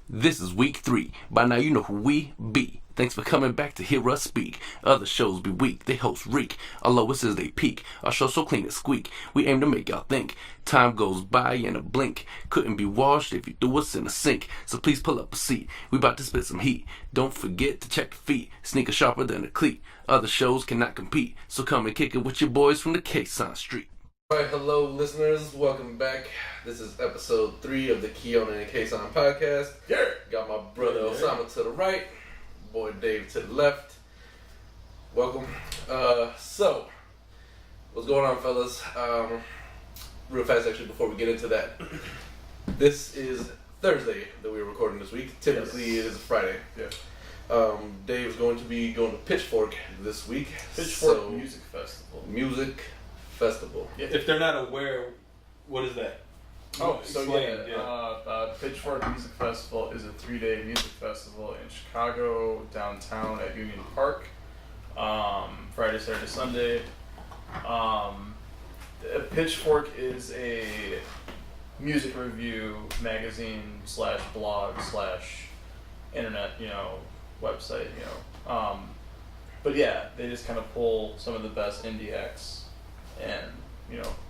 This is week 3. By now you know who we be. Thanks for coming back to hear us speak. Other shows be weak, they host reek. Our lowest is they peak. Our show so clean it squeak. We aim to make y'all think. Time goes by in a blink. Couldn't be washed if you threw us in a sink. So please pull up a seat. We about to spit some heat. Don't forget to check your feet. Sneaker sharper than a cleat. Other shows cannot compete. So come and kick it with your boys from the Kasson street. Alright, hello listeners, welcome back. This is episode 3 of the Kiona and Kasson podcast. Yeah. Got my brother Osama to the right, boy Dave to the left. Welcome. So, what's going on, fellas? Real fast, actually, before we get into that. This is Thursday that we're recording this week. Typically, it is Friday. Yeah. Dave's going to be going to Pitchfork this week. Pitchfork Music Festival. Music Festival. Yeah. If they're not aware, what is that? Pitchfork Music Festival is a 3-day music festival in Chicago, downtown at Union Park. Friday, Saturday, Sunday. Pitchfork is a music review magazine / blog / internet, website, But yeah, they just kind of pull some of the best indie acts and,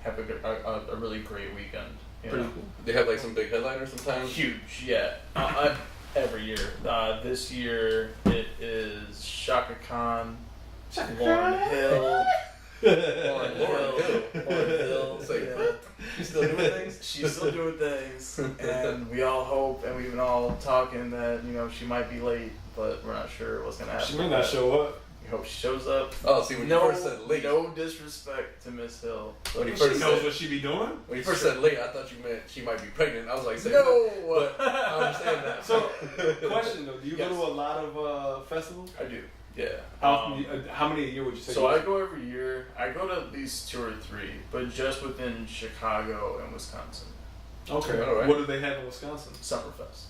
have a really great weekend. Pretty cool. They have like some big headliners sometimes? Huge, yeah. Every year. This year it is Shaka Khan, Lauryn Hill. Lauryn Hill. It's like, what? She's still doing things? She's still doing things. And we all hope, and we've been all talking that, she might be late, but we're not sure what's going to happen. She may not show up. We hope she shows up. Oh, see, when you first said late. No disrespect to Miss Hill. When you She first knows said, what she be doing. when you first said late, I thought you meant she might be pregnant. I was like, saying No! but I understand that. So, question though, do you Yes. go to a lot of festivals? I do, yeah. How many a year would you say? So I go every year. I go to at least 2 or 3, but just within Chicago and Wisconsin. Okay. All right. What do they have in Wisconsin? Summerfest.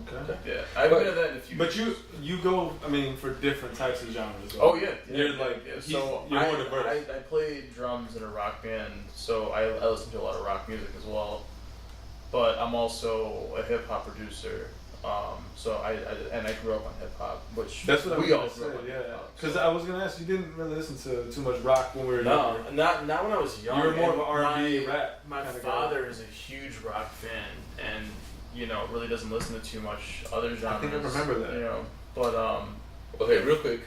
Okay. Yeah, I've been to that in a few But years. you go, for different types of genres. Right? Oh yeah, You're like, so you're more diverse. I play drums in a rock band, so I listen to a lot of rock music as well. But I'm also a hip hop producer. So I grew up on hip hop, which That's what we I all was grew gonna up say. on. Yeah. Because I was gonna ask, you didn't really listen to too much rock when we were No, younger. not when I was young. You were more of And an R&B rap. My kinda father is a huge rock fan, and really doesn't listen to too much other genres. I think I remember that. But Okay, real quick.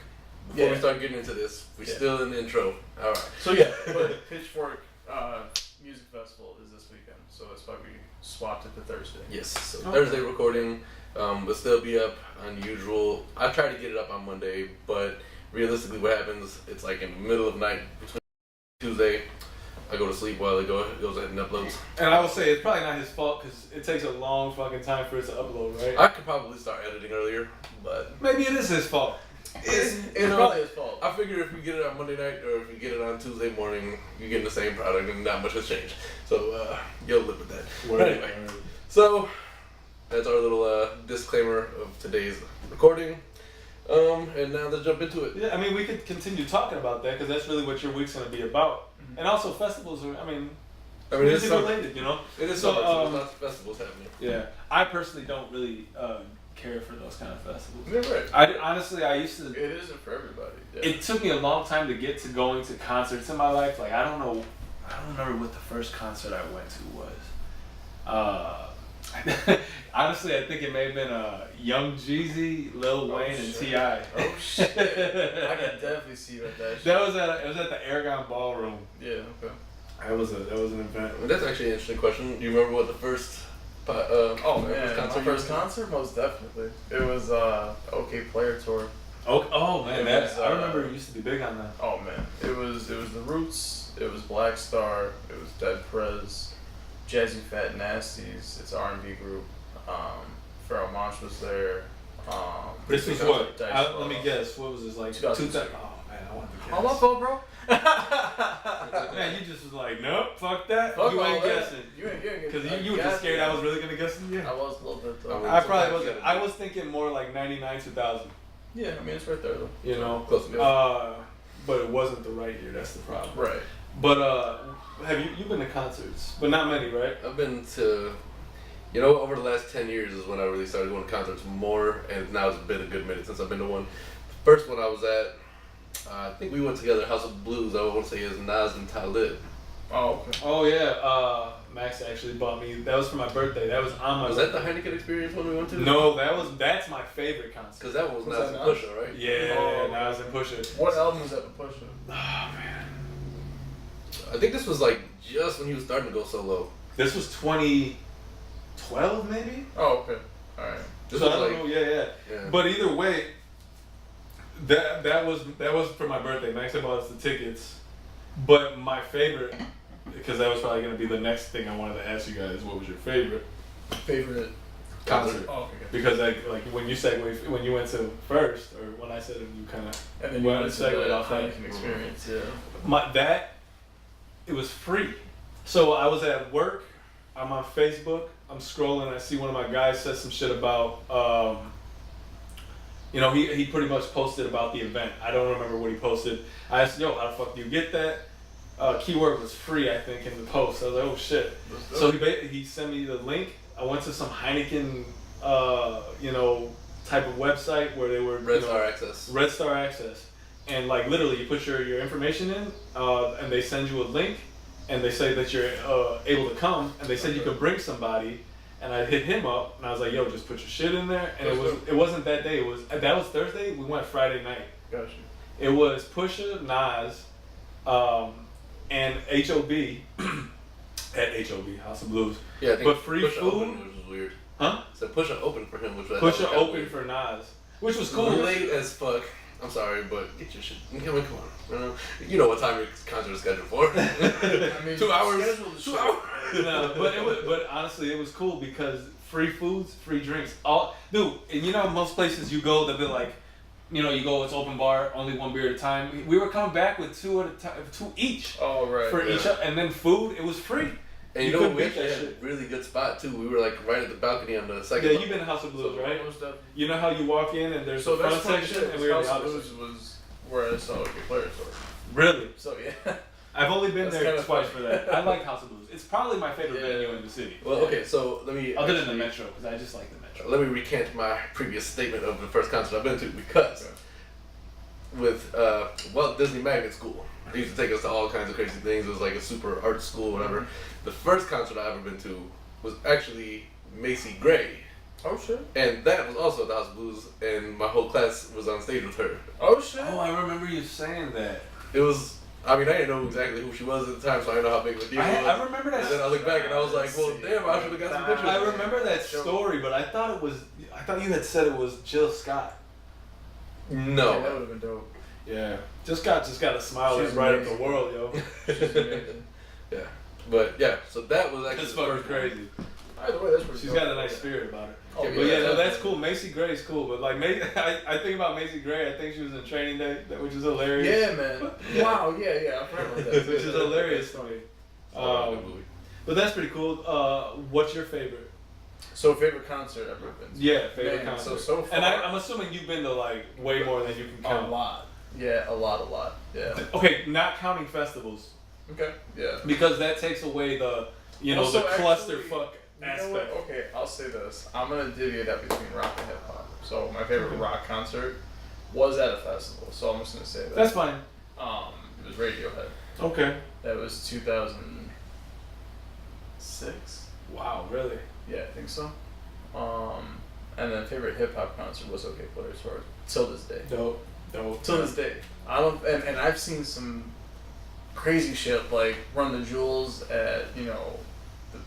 Before we Yeah. start getting into this, we're Yeah. still in the intro. All right. So yeah, but Pitchfork Music Festival is this weekend, so that's why we swapped it to Thursday. Yes. So Okay. Thursday recording. Will still be up unusual. I try to get it up on Monday, but realistically, what happens? It's like in the middle of the night between Tuesday. I go to sleep while it goes ahead and uploads. And I will say it's probably not his fault because it takes a long fucking time for it to upload, right? I could probably start editing earlier, but Maybe it is his fault. It's probably his fault. I figure if we get it on Monday night or if we get it on Tuesday morning, you're getting the same product and not much has changed. So you'll live with that. But anyway, so that's our little disclaimer of today's recording. And now let's jump into it. Yeah, we could continue talking about that because that's really what your week's going to be about. Mm-hmm. And also festivals are, it's music summer. related, It is So, summer, so there's lots of festivals happening. Yeah, I personally don't really care for those kind of festivals. Yeah, right. I used to. It isn't for everybody. Yeah. It took me a long time to get to going to concerts in my life. Like I don't remember what the first concert I went to was. Honestly, I think it may have been Young Jeezy, Lil Wayne, and T.I. Oh shit! I can definitely see that. It was at the Aragon Ballroom. Yeah. Okay. That was an event. Well, that's actually an interesting question. Do you remember what the first My first concert, most definitely. It was OK Player Tour. Oh man, It was, I remember you used to be big on that. Oh man, it was The Roots. It was Black Star. It was Dead Prez, Jazzy Fat Nasties. It's R&B group. Pharoah Monch was there. This was what? Let me guess. guess. What was this like? 2006. Oh man, I want to guess. Oh my fault, bro. Man, you just was like, nope, fuck that. Fuck you all ain't that. guessing. You ain't Because you were just scared I was really gonna guess it. Yeah. I was a little bit though. I probably wasn't. I was thinking more like 99, 2000. Yeah, it's right there though. You know, Close enough. but it wasn't the right year. That's the problem. Right. But have you've been to concerts, but not many, right? I've been to You know, over the last 10 years is when I really started going to concerts more, and now it's been a good minute since I've been to one. The first one I was at, I think we went together, House of Blues. I want to say is Nas and Talib. Oh, okay. Oh yeah, Max actually bought me. That was for my birthday. That was on my. Was that the Heineken Experience one we went to? No, that's my favorite concert. Because that one was Nas and that Pusha, right? Yeah, Nas and Pusha. What album was that with Pusha? Oh man, I think this was like just when he was starting to go solo. this was 2012 maybe. Oh, okay. All right. This So was I don't like, know. Yeah. yeah. But either way, that was for my birthday. Max had bought us the tickets. But my favorite, because that was probably gonna be the next thing I wanted to ask you guys. What was your favorite Favorite concert? Oh, okay. Because like when you said when you went to first, or when I said it, you kind of And then you went to the off that. Heineken Experience. Yeah. It was free. So I was at work. I'm on Facebook. I'm scrolling. I see one of my guys said some shit about. He pretty much posted about the event. I don't remember what he posted. I asked, yo, how the fuck do you get that? Keyword was free, I think, in the post. I was like, oh shit. So he sent me the link. I went to some Heineken, type of website where they were Red Star Access. Red Star Access, and like literally, you put your information in, and they send you a link, and they say that you're able to come, and they said you could bring somebody. And I hit him up, and I was like, "Yo, just put your shit in there." And it wasn't that day. That was Thursday. We went Friday night. Gotcha. It was Pusha, Nas, and HOB at HOB House of Blues. Yeah, I think But free Pusha food? opened, which was weird. Huh? So Pusha opened for him, which was Pusha kinda opened weird. for Nas, which was cool. Late as fuck. I'm sorry, but get your shit. Come on. You know what time your concert is scheduled for. I mean, 2 hours. schedule the 2 shit. hours. No, but honestly, it was cool because free foods, free drinks, and most places you go, they'll be like, you go, it's open bar, only one beer at a time. We were coming back with two at a time, two each. Oh, right. For each, and then food, it was free. And you know couldn't we beat actually that had shit. a really good spot too. We were like right at the balcony on the second. Yeah, you've been to House of Blues, right? You know how you walk in and there's So the front that's funny section, shit. and we were in the House other of section. Blues was where I saw OK Players for. Really? So yeah. I've only been That's there kinda twice funny. for that. I like House of Blues. It's probably my favorite Yeah. venue in the city. Well, okay, so let me. Other than the actually- Metro, because I just like the Metro. Let me recant my previous statement of the first concert I've been to because with Walt Disney Magnet School, they used to take us to all kinds of crazy things. It was like a super art school, whatever. The first concert I ever been to was actually Macy Gray, Oh shit. and that was also at the House of Blues, and my whole class was on stage with her. Oh shit. Oh, I remember you saying that. It was. I mean, I didn't know exactly who she was at the time, so I didn't know how big of a deal it was. I remember that. And then I look back and I was like, well, damn, I should have got some pictures. I remember that story, but I thought you had said it was Jill Scott. Yeah, that No. would have been dope. Yeah. Jill Scott just got a smile She's that's right up amazing. the world, yo. She's amazing. Yeah. But yeah, so that was actually That's the fucking first one. crazy. Either way, that's pretty She's dope. got a nice spirit about her. Oh, But yeah, no, that's definitely. cool. Macy Gray's cool, but like, I think about Macy Gray. I think she was in Training Day, which is hilarious. Yeah, man. Wow. Yeah. I forgot about that. Which is hilarious to me. Good movie. But that's pretty cool. What's your favorite? So favorite concert I've ever been to? Yeah, favorite Man, concert. so far. And I'm assuming you've been to like way more than you can A count. lot. Yeah, a lot. Yeah. Okay, not counting festivals, Okay. Yeah. because that takes away the Also, the cluster actually, fuck You know aspect. what? Okay, I'll say this. I'm gonna divvy it up between rock and hip hop. So my favorite rock concert was at a festival. So I'm just gonna say that. That's fine. It was Radiohead. Okay. That was 2006. Wow, really? Yeah, I think so. And then favorite hip hop concert was OK Players for till this day. Dope. Till this day. I don't, and I've seen some crazy shit like Run the Jewels at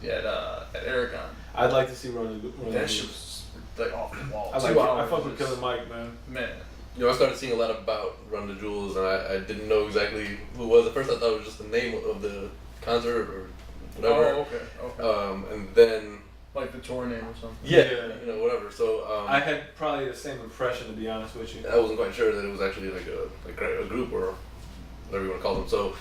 at Aragon. I'd like to see Run the That shit was like off the wall. I 2 hours. fuck with Killer Mike, man. Man. You know, I started seeing a lot about Run the Jewels, and I didn't know exactly who it was. At first, I thought it was just the name of the concert or whatever. Oh, okay. And then Like the tour name or something. Yeah. you know, whatever. So I had probably the same impression, to be honest with you. I wasn't quite sure that it was actually like a group or whatever you want to call them. So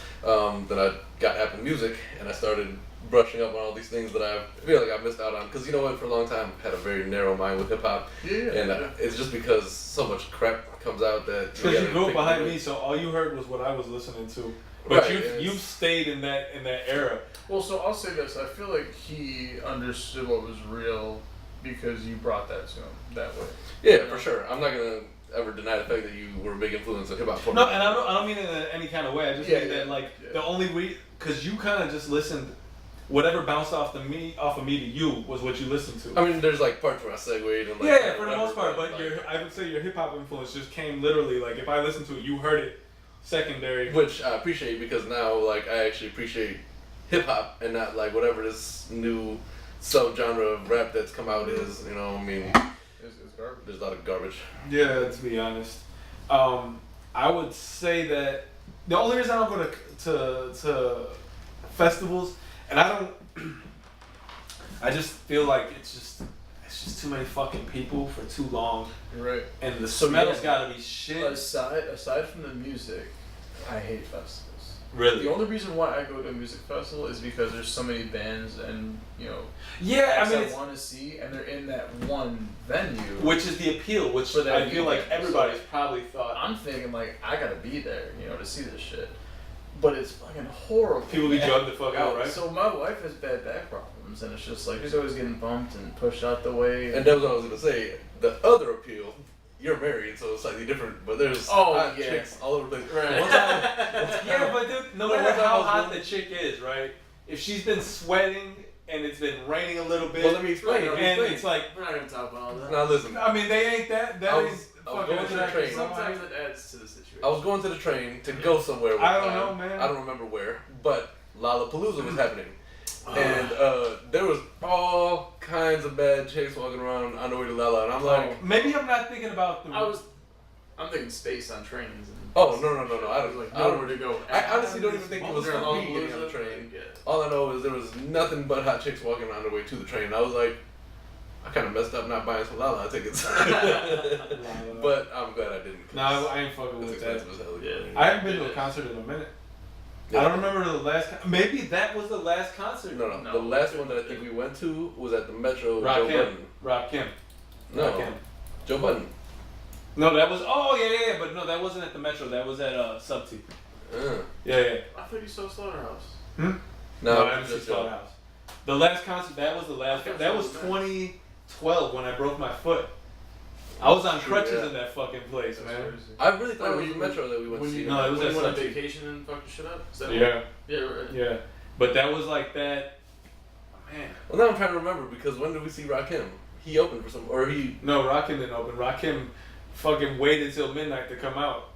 then I got Apple Music, and I started brushing up on all these things that I feel like I missed out on. Because you know what, for a long time, I had a very narrow mind with hip hop. Yeah. And it's just because so much crap comes out that Because you grew up behind me, so all you heard was what I was listening to. But Right, you've stayed in that era. Well, so I'll say this. I feel like he understood what was real because you brought that to him that way. Yeah, for sure. I'm not gonna ever deny the fact that you were a big influence on hip hop. No, and I don't mean it in any kind of way. I just mean that the only because you kind of just listened. Whatever bounced off of me to you was what you listened to. I mean, there's like parts where I segued and like. Yeah, for the most part. But I would say your hip hop influence just came literally like if I listened to it, you heard it secondary. Which I appreciate because now like I actually appreciate hip hop and not like whatever this new subgenre of rap that's come out is. You know, I mean, It's garbage. there's a lot of garbage. Yeah, to be honest, I would say that the only reason I don't go to festivals, and I don't, I just feel like it's just too many fucking people for too long, You're right. and the smell's gotta be shit. Aside from the music, I hate festivals. Really? The only reason why I go to a music festival is because there's so many bands and Yeah, I mean, I want to see, and they're in that one venue. which is the appeal, which For that I feel like weekend. everybody's probably thought. I'm thinking like I gotta be there, to see this shit. But it's fucking horrible. People be man. drugged the fuck out, right? So my wife has bad back problems, and it's just like she's always getting bumped and pushed out the way. And that was what I was gonna say. The other appeal, you're married, so it's slightly different. But there's hot chicks all over the place. Right. One time, Yeah, but dude, no matter how hot the chick is, right? If she's been sweating and it's been raining a little bit, well, let me explain. and it's like, We're not gonna talk about all that. Now listen, I mean, they ain't that. I was Ain't going fucking to the train. Sometimes it adds to the situation. I was going to the train to go somewhere. One I don't time. know, man. I don't remember where, but Lollapalooza was happening, and there was all kinds of bad chicks walking around on the way to Lala, and I'm like, Maybe I'm not thinking about the. I'm thinking space on trains. And oh no, I don't like I don't. nowhere to go. I honestly don't even think it was During for me getting on the Lollapalooza, train. yeah. All I know is there was nothing but hot chicks walking on their way to the train. I was like, I kind of messed up not buying some Lala tickets. But I'm glad I didn't. No, I ain't fucking It's with that. expensive as hell. Yeah. I haven't been to a concert in a minute. Yeah. I don't remember the last. Maybe that was the last concert. No. No. The last one that I think we went to was at the Metro. Rock Joe Kim. Budden. Rock Kim. No, Rock Kim. Joe Budden. No, that was. Oh yeah, but no, that wasn't at the Metro. That was at Sub T. Yeah. I thought you saw Slaughterhouse. No, I haven't seen Slaughterhouse. The last concert. That was the last. That was 2012 when I broke my foot. I was on crutches in that fucking place, man. I really thought it was you- the Metro that we went to see. No, it was when at you went on Sub T. vacation and fucked your shit up? Is that Yeah. Yeah, right. Yeah. But that was like that. Man. Well, now I'm trying to remember because when did we see Rakim? He opened for some, or he. No, Rakim didn't open. Rakim fucking waited till midnight to come out.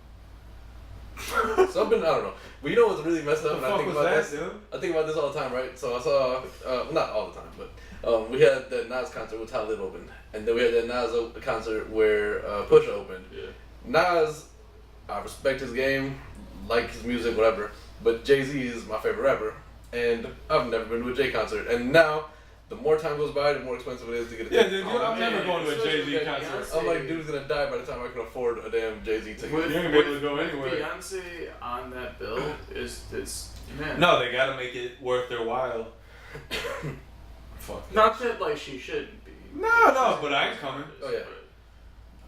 Something I don't know. But you know what's really messed up? What the And I fuck think was about that, this. dude? I think about this all the time, right? So I saw, well, not all the time, but we had that Nas concert with Talib opened, and then we had that Nas concert where Pusha opened. Yeah. Nas, I respect his game, like his music, whatever. But Jay-Z is my favorite rapper, and I've never been to a Jay concert. And now, the more time goes by, the more expensive it is to get a Yeah, ticket. dude, I'm never going to a Jay-Z concert. I'm like, dude's gonna die by the time I can afford a damn Jay-Z ticket. You're gonna be able to go with anywhere. Beyonce on that bill it's man. No, they gotta make it worth their while. Fuck. that. Not that like she shouldn't be. No, but I ain't coming. Oh, yeah.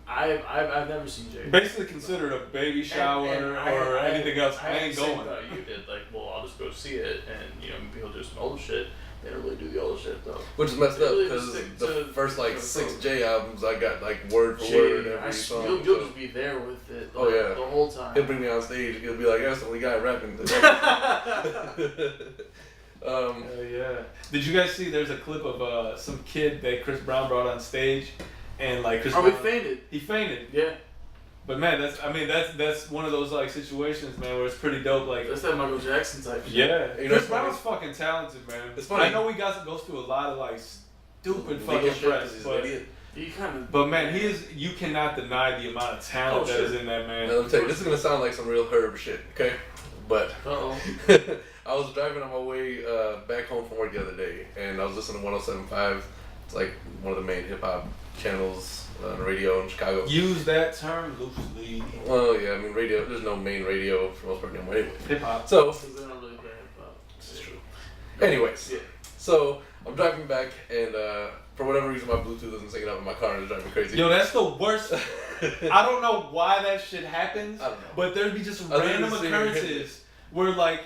I've never seen Jay. Basically considered a baby shower or anything else. I ain't going. You did like, well, I'll just go see it, and maybe he'll do some old shit. They don't really do the old shit though. Which is messed They up really because just stick the to first like the 6 approach. J albums I got like word for Jay, word every song. you'll so just be there with it. Oh, yeah. The whole time. he'll bring me on stage. He'll be like, "That's the only guy rapping." Yeah. Did you guys see? There's a clip of some kid that Chris Brown brought on stage, and like Chris Oh, we Brown, fainted. he fainted. Yeah. But man, that's one of those like situations, man, where it's pretty dope. Like, That's that Michael Jackson type shit. yeah, You know, Chris it's funny. Brown's fucking talented, man. It's funny. I know he goes through a lot of like stupid Legal fucking shit, press, he's an but idiot. He kind of. but man, you cannot deny the amount of talent Oh, that sure. is in that man. Now, let me tell you, this is gonna sound like some real Herb shit, okay? But Uh-oh. I was driving on my way back home from work the other day, and I was listening to 107.5. It's like one of the main hip hop channels on the radio in Chicago. Use that term loosely. Well, yeah, I mean, radio. There's no main radio for the most part anymore. Anyway, Hip hop. so Because they don't really care about. this is true. Anyways, Yeah. so I'm driving back, and for whatever reason, my Bluetooth isn't syncing up in my car, and it's driving me crazy. Yo, that's the worst. I don't know why that shit happens, I don't know. but there'd be just I think random it's the same occurrences where like,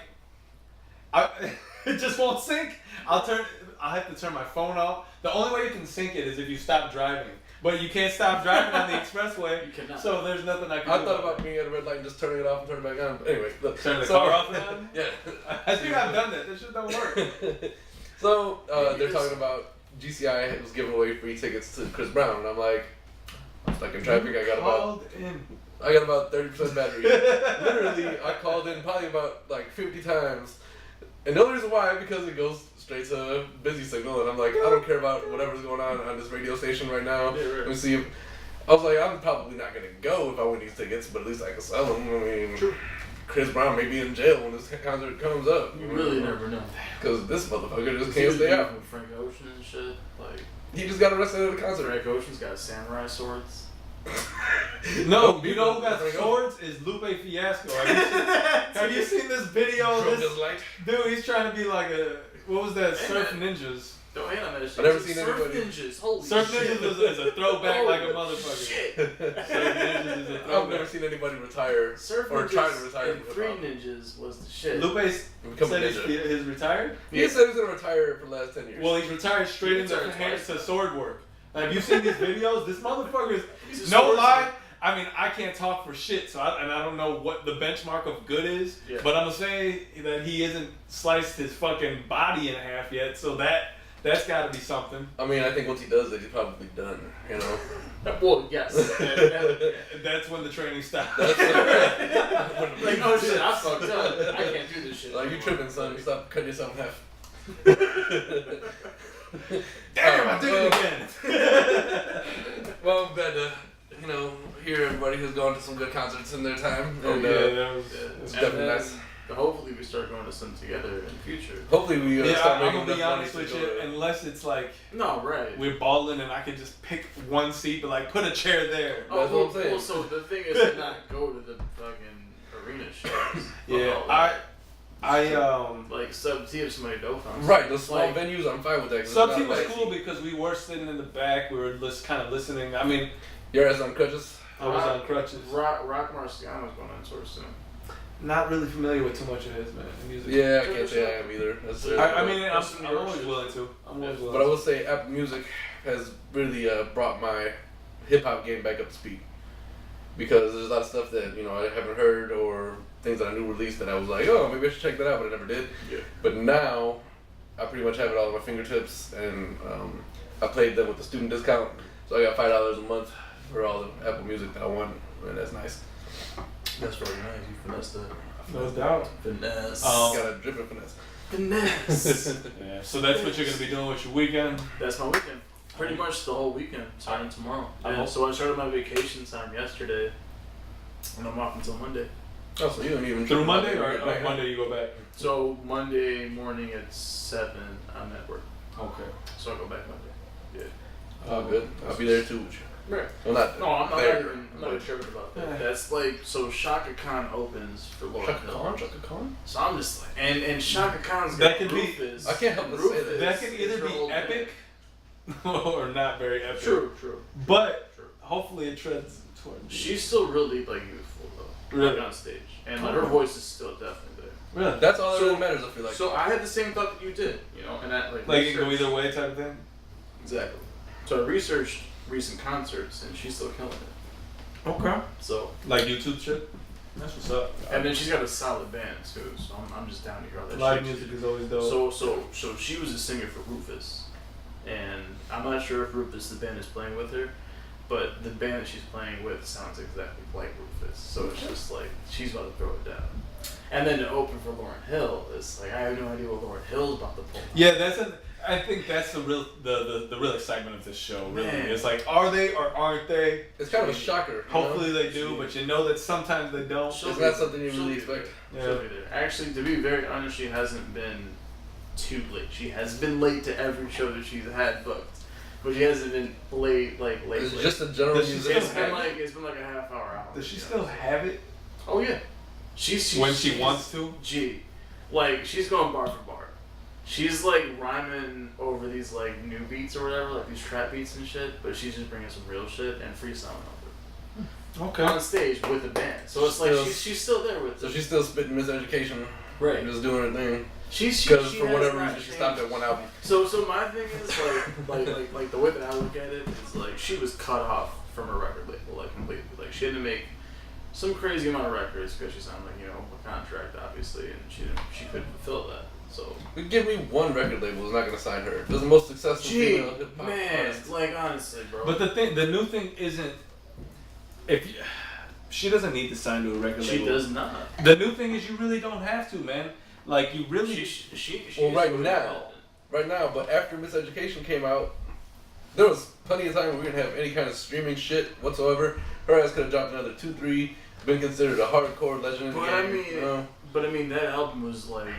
it just won't sync. I have to turn my phone off. The only way you can sync it is if you stop driving. But you can't stop driving on the expressway. You cannot. So there's nothing I can do. I thought about being at a red light and just turning it off and turning it back on. But anyway, look. Turn the car off and on? Yeah. I think I've done that. That shit don't work. So they're talking about GCI was giving away free tickets to Chris Brown, and I'm like, I'm stuck in traffic. I got about 30% battery. Literally, I called in probably about like 50 times, and the only reason why because it goes straight to busy signal, and I'm like, I don't care about whatever's going on this radio station right now. Yeah, right. Let me see if I was like, I'm probably not gonna go if I win these tickets, but at least I can sell them. I mean, True. Chris Brown may be in jail when this concert comes up. You really never know. Because this motherfucker just can't stay out. With Frank Ocean and shit. Like, He just got arrested at a concert. Frank Ocean's got samurai swords. No, you know who got swords is Lupe Fiasco. Have you seen this video? Dude, he's trying to be like what was that? Surf Ninjas. Don't hate on that shit. I've never seen Surf anybody. Ninjas. Holy Surf shit. Ninjas is a throwback like a motherfucker. Shit. Surf Ninjas is a I've throwback. never seen anybody retire Surf or Ninjas try to retire and from Three hip-hop. Ninjas was the shit. Lupe Become a said ninja. he's retired? He said he's gonna retire for the last 10 years. Well, he's retired straight He into retired hands twice. to sword work. Like, have you seen these videos? This motherfucker He's is a no swordsman. lie. I mean, I can't talk for shit, so I don't know what the benchmark of good is. Yeah. But I'm gonna say that he hasn't sliced his fucking body in half yet, so that's got to be something. I mean, I think once he does it, he's probably done. You know. Well, yes. That's when the training stops. Like, oh shit, I fucked up. I can't do this shit. Like you tripping, son? Stop cutting yourself in half. Damn, I did it again. Well, I'm glad to hear everybody who's gone to some good concerts in their time. Oh, And, that was. it's definitely nice. Hopefully we start going to some together in the future. Hopefully we Yeah, start I'm making gonna be enough honest money to with go you, to- unless it's like No, right. we're balling and I can just pick one seat, but like put a chair there. That's what I'm saying. Well, so the thing is to not go to the fucking arena shows. Yeah, Like sub T if somebody don't come. Right, those small Like, venues, I'm fine with that. 'cause Sub it's T not was like- cool because we were sitting in the back. We were just kind of listening. I mean, Your ass on crutches? I was on crutches. Rock Marciano's going on tour soon. Not really familiar with too much of his music. Yeah, I can't say I am either. That's I mean, I'm That's some always shit. willing to. I'm always willing. But I will say Apple Music has really brought my hip hop game back up to speed. Because there's a lot of stuff that, I haven't heard or things that I knew released that I was like, oh, maybe I should check that out, but I never did. Yeah. But now, I pretty much have it all at my fingertips, and I played them with the student discount. So I got $5 a month for all the Apple Music that I want, and that's nice. That's really nice. You finessed that. No doubt. Finesse. Got a dripping finesse. Finesse. Yeah. So that's what you're gonna be doing with your weekend. That's my weekend. Pretty much the whole weekend, starting tomorrow. I'm Yeah, off. so I started my vacation time yesterday, and I'm off until Monday. Oh, so you don't even Through trip Monday about or that. like Monday you go back? So Monday morning at 7, I'm at work. Okay. So I go back Monday. Yeah. Oh, good. I'll be there too with you. Right. Well, not No, I'm not there. even. I'm not even tripping about that. Yeah. That's like so. Shaka Khan opens for Lauryn Shaka Hill. Khan? Shaka Khan? So I'm just like, and Shaka Khan's That got could be- Rufus. I can't help but say Rufus that. That can either is her be old epic or not very epic. True. But True. hopefully it treads toward. She's still really like youthful though. Really? Like on stage, and like her voice is still definitely there. Really. That's all that So- really matters, I feel like. So I had the same thought that you did, and that Like it can go research- either way type of thing. Exactly. So I researched recent concerts, and she's still killing it. Okay. So, Like YouTube shit. That's what's up. and then she's got a solid band too. So I'm just down to hear all that Live shit. music is always dope. So she was a singer for Rufus, and I'm not sure if Rufus, the band, is playing with her, but the band that she's playing with sounds exactly like Rufus. So it's just like she's about to throw it down. And then to open for Lauryn Hill, it's like I have no idea what Lauryn Hill's about to pull. Yeah, I think that's the real excitement of this show. Really, Man. it's like, are they or aren't they? it's kind of a shocker. you know? Hopefully they do, but you know that sometimes they don't. She'll It's be- not something you she'll really be expect. there. She'll be there. Actually, to be very honest, she hasn't been too late. She has been late to every show that she's had booked, but she hasn't been late. It's late. just a general Does she musician. It's been like a half hour out. Does she still have it Oh yeah. She's when she wants to? Gee, like she's going bar for bar. She's like rhyming over these like new beats or whatever, like these trap beats and shit. But she's just bringing some real shit and freestyling over it Okay. on stage with a band. So it's like Still- she's still there with. So it. she's still spitting miseducation. Right. Just doing her thing. Because For whatever reason, she stopped at one album. So my thing is like the way that I look at it is like she was cut off from her record label like completely. Like she had to make some crazy amount of records because she signed like a contract obviously, and she couldn't fulfill that. So Give me one record label is not gonna sign her. This is the most successful female hip hop artist. like honestly, bro. But the new thing isn't she doesn't need to sign to a record label. She does not. The new thing is you really don't have to, man. Like you really. She Well, right really now. relevant. Right now, but after Miseducation came out, there was plenty of time where we didn't have any kind of streaming shit whatsoever. Her ass could have dropped another 2-3, been considered a hardcore legend in the game. But I mean, that album was like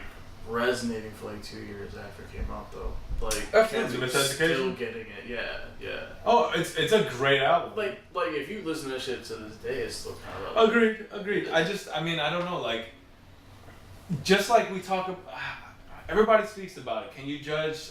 resonating for like 2 years after it came out, though. Like, Absolutely. kids were still getting it. Yeah. Oh, it's a great album. Like if you listen to that shit to this day, it's still kind of Agreed. I don't know, like, just like we talk about, everybody speaks about it. Can you judge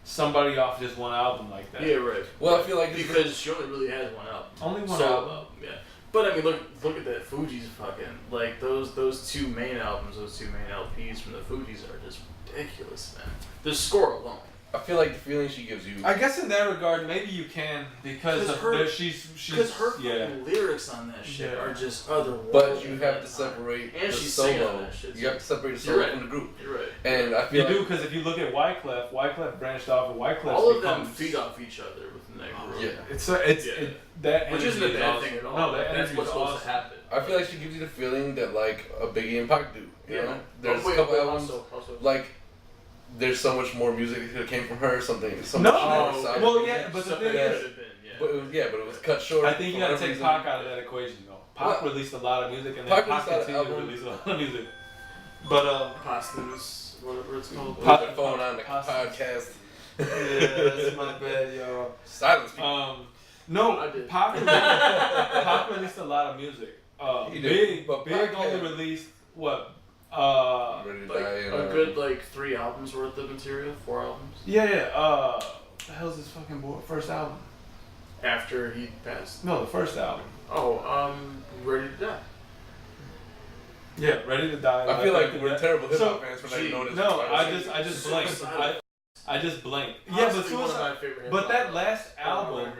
somebody off just one album like that? Yeah, right. Well, I feel like because she only really has one album. Only one solo album. Yeah. But I mean, look at that Fugees fucking like those two main albums, those two main LPs from the Fugees are just ridiculous, man. The score alone. I feel like the feeling she gives you. I guess in that regard, maybe you can because of her. She's her fucking lyrics on that shit are just otherworldly. But you have to separate and the she's solo. That shit, You have to separate the solo from the group. You're right. And I feel you do because if you look at Wyclef branched off, and Wyclef all of them feed off each other within that group. Yeah, that which isn't a bad thing at all. No, that's what's supposed to happen. I feel like she gives you the feeling that like a Biggie and Pac do. You know, there's a couple albums also. like. There's so much more music that could have came from her. Something. No, more solid. well, yeah, but the thing is, but it was cut short. I think you gotta take Pac out of that equation, though. Pac released a lot of music, and then Pac continued to release a lot of music. But Posthumous, whatever it's called. Put the phone on the podcast. Yeah, that's my bad, y'all. Silence people. No, Pac released a lot of music. He did, Big Pac only released what? A good 3 albums worth of material, 4 albums. Yeah. What the hell's his fucking first album? After he passed. No, the first album. Ready to Die. Yeah, Ready to Die. I feel like we're terrible hip hop fans for not knowing this. No, I just blanked. I just blanked. Yeah, but one of my favorite but that last album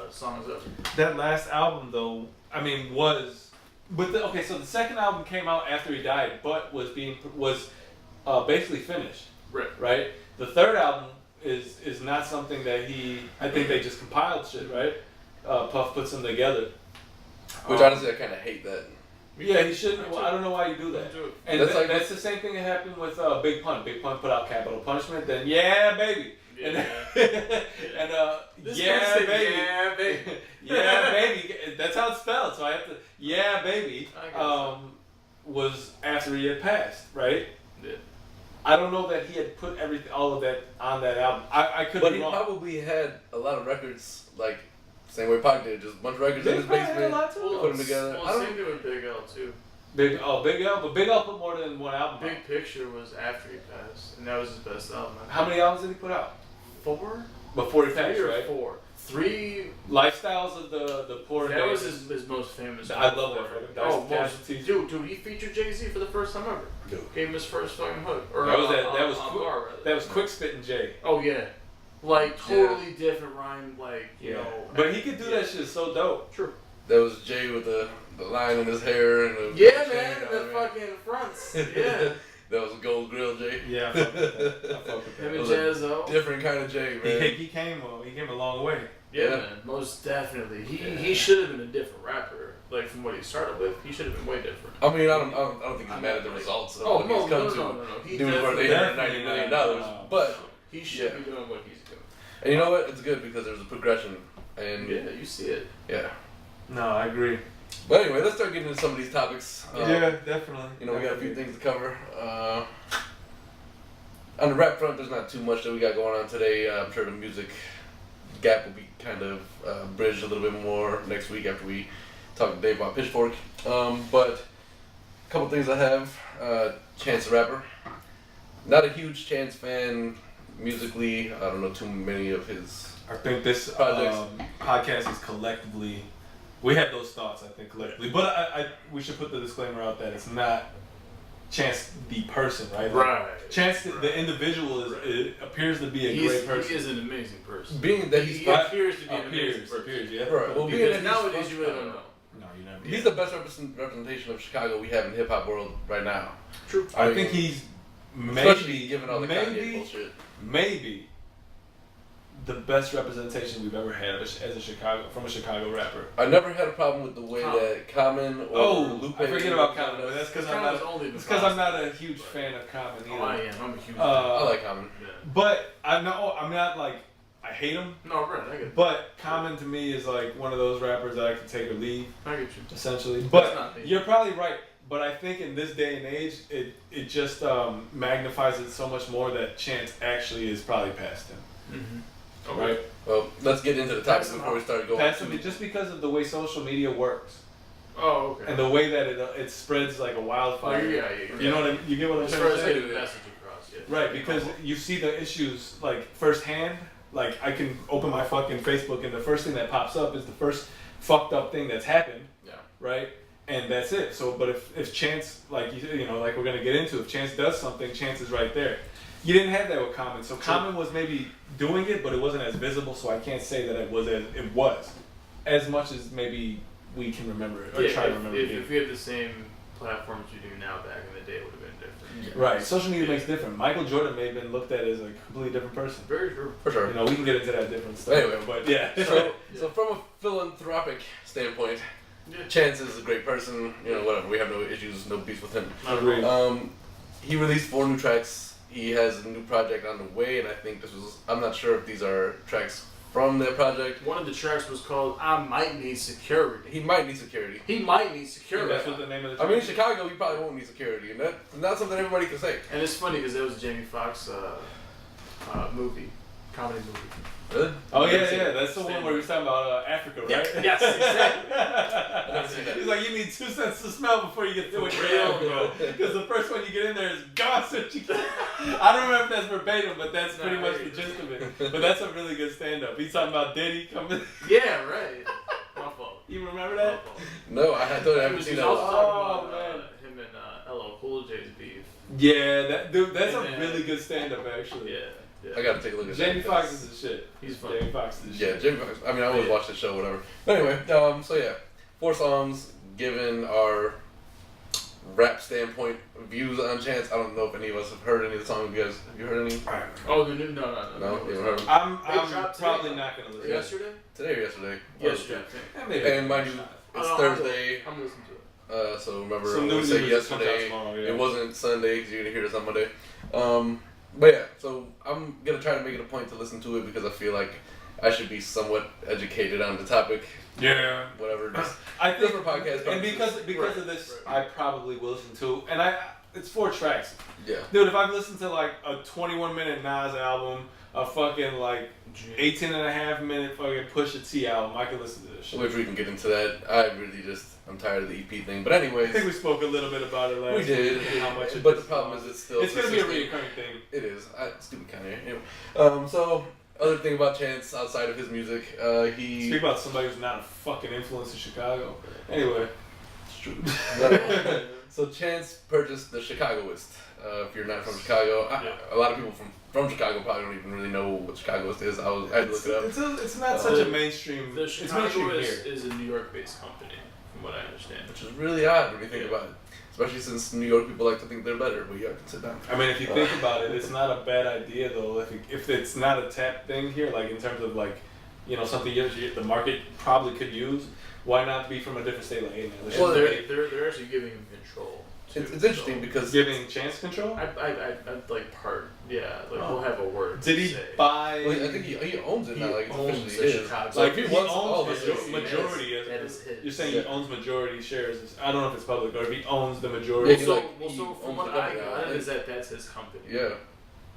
songs ever. That last album though, I mean, was. But so the second album came out after he died, but was basically finished. Right. The third album is not something that I think they just compiled shit. Right. Puff puts them together. Which honestly, I kind of hate that. Yeah, he shouldn't. Well, I don't know why you do that. And that's the same thing that happened with Big Pun. Big Pun put out Capital Punishment. Then yeah, baby. And baby. Yeah, baby. That's how it's spelled. So I have to. Yeah, baby. Was after he had passed, right? Yeah. I don't know that he had put all of that on that album. I could be wrong. But he probably had a lot of records, like same way Pac did, just a bunch of records in his basement. Put them together. Well, same thing with Big L too. Big L, but Big L put more than one album. Big Picture was after he passed, and that was his best album. How many albums did he put out? 4? Before he passed, 3 or right? 4. 3. Lifestyles of the Poor. That was his most famous. I love that. Dude, he featured Jay-Z for the first time ever. Dude. Gave him his first fucking hook. Or that was quick spitting Jay. Oh yeah, like totally different rhyme, like you know. But he could do that shit so dope. True. That was Jay with the line in his hair and the the fucking fronts. Yeah. That was a gold grill Jay. Yeah, I fuck with that. Him and Jazzo. Different kind of Jay, man. He came a long way. Yeah, man, most definitely. He should have been a different rapper. Like from what he started with, he should have been way different. I mean, I don't think he's mad at the results of what he's come to. No. He doing worth $890 million, but he should be doing what he's doing. And you know what? It's good because there's a progression, and you see it. Yeah. No, I agree. But anyway, let's start getting into some of these topics. Yeah, definitely. We got a few things to cover. On the rap front, there's not too much that we got going on today. I'm sure the music gap will be kind of bridged a little bit more next week after we talk to Dave about Pitchfork. But a couple things I have. Chance the Rapper. Not a huge Chance fan musically. I don't know too many of his I think this podcast is collectively... We have those thoughts, I think, collectively. But we should put the disclaimer out that it's not Chance the person, right? Right. Chance the individual appears to be a great person. He is an amazing person. Being that he appears to be an amazing person. Appears, yeah. Right. Well, being Because that nowadays you really don't know. No, you never. he's the best representation of Chicago we have in the hip hop world right now. True. I think he's especially given all the Kanye bullshit. Maybe the best representation we've ever had as a Chicago rapper. I never had a problem with the way that Common or Lupe. I forget about Common, but that's because I'm not a huge fan of Common either. Oh, I am. I'm a huge fan. I like Common. Yeah. But I'm not like I hate him. No, right. I get it. But Common to me is like one of those rappers that I can take or leave. I get you. Essentially. That's But not me. you're probably right. But I think in this day and age, it just magnifies it so much more that Chance actually is probably past him. Mm-hmm. Okay. Right? Well, let's get into the topic before we start going. Past him just because of the way social media works. Oh, okay. And the way that it spreads like a wildfire. Yeah. You know what you get what I'm As trying far to as say? getting the message across, yeah. Right, because you see the issues like firsthand. Like I can open my fucking Facebook and the first thing that pops up is the first fucked up thing that's happened. Yeah. Right? And that's it. So, but if Chance, like you know, like we're gonna get into, if Chance does something, Chance is right there. You didn't have that with Common. So Common was maybe doing it, but it wasn't as visible. So I can't say that it was as much as maybe we can remember it or try to remember it. If we had the same platforms we do now back in the day, it would have been different. Yeah. Right. Social media makes different. Michael Jordan may have been looked at as a completely different person. Very true. For sure. You know, we can get into that different stuff. Anyway, but yeah. So from a philanthropic standpoint, Chance is a great person. You know, whatever. We have no issues, no beef with him. Agreed. He released 4 new tracks. He has a new project on the way, and I think I'm not sure if these are tracks from that project. One of the tracks was called "I Might Need Security." He might need security. He might need security. That's what the name of the track. I mean, in Chicago, you probably won't need security, and that's not something everybody can say. And it's funny because it was a Jamie Foxx comedy movie. Really? Oh yeah, that's the one where we was talking about Africa, right? Yes, exactly. He's like, you need 2 cents to smell before you get to what you're in, bro. Because the first one you get in there is gossip. I don't remember if that's verbatim, but that's pretty much the gist of it. But that's a really good stand-up. He's talking about Diddy coming. Yeah, right. My fault. You remember that? No, I haven't seen that. Also talking man. about him and LL Cool J's beef. Yeah, that's a really good stand-up, actually. Yeah. I gotta take a look at that. Jamie Foxx is the shit. He's fun. Jamie Foxx is the Yeah, shit. Jamie Foxx. I mean, I always watch the show, whatever. But anyway, so yeah, 4 songs. Given our rap standpoint views on Chance, I don't know if any of us have heard any of the songs. You guys, have you heard any? Oh, the new? No. No, you haven't heard them. I'm probably not gonna listen. Yesterday? Today or yesterday? Yesterday. And mind you, it's Thursday. I'm listening to it. So remember, So when we new said news comes out yesterday, tomorrow, yeah. it wasn't Sunday because you're gonna hear this on Monday. But yeah, so I'm gonna try to make it a point to listen to it because I feel like I should be somewhat educated on the topic. Yeah. Whatever. Just I think different podcast. and because of this, I probably will listen to, and it's 4 tracks. Yeah. Dude, if I've listened to like a 21-minute Nas album, a fucking like 18.5-minute fucking Pusha T album, I can listen to this shit. Which we can get into that. I'm tired of the EP thing. But anyways, I think we spoke a little bit about it last we did. week and how much But the problem is it's still. it's gonna be a consistent. reoccurring thing. It is. Stupid Kanye. Anyway. So other thing about Chance outside of his music, he. Speak about somebody who's not a fucking influence in Chicago. Anyway. It's true. So Chance purchased the Chicagoist. If you're not from Chicago, a lot of people from Chicago probably don't even really know what Chicagoist is. I had to look it up. It's not such a mainstream. The It's mainstream here. Chicagoist is a New York-based company, from what I understand. Which is really odd when you think about it. Especially since New York people like to think they're better, but you have to sit down. I mean, if you think about it, it's not a bad idea though. If it's not a tap thing here, like in terms of like, you know, something the market probably could use, why not be from a different state? Like, hey man, Well, they're actually giving him control. It's interesting because giving Chance control. I like part. Yeah, like we'll have a word. Did to he say. buy? well, I think he owns it now. Like it's owns officially the his. Chicago. Like he he wants all owns of it. majority. That is his. You're saying he owns majority shares. I don't know if it's public or if he owns the majority. Yeah, So he from owns what the I company got now. is that's his company. Yeah,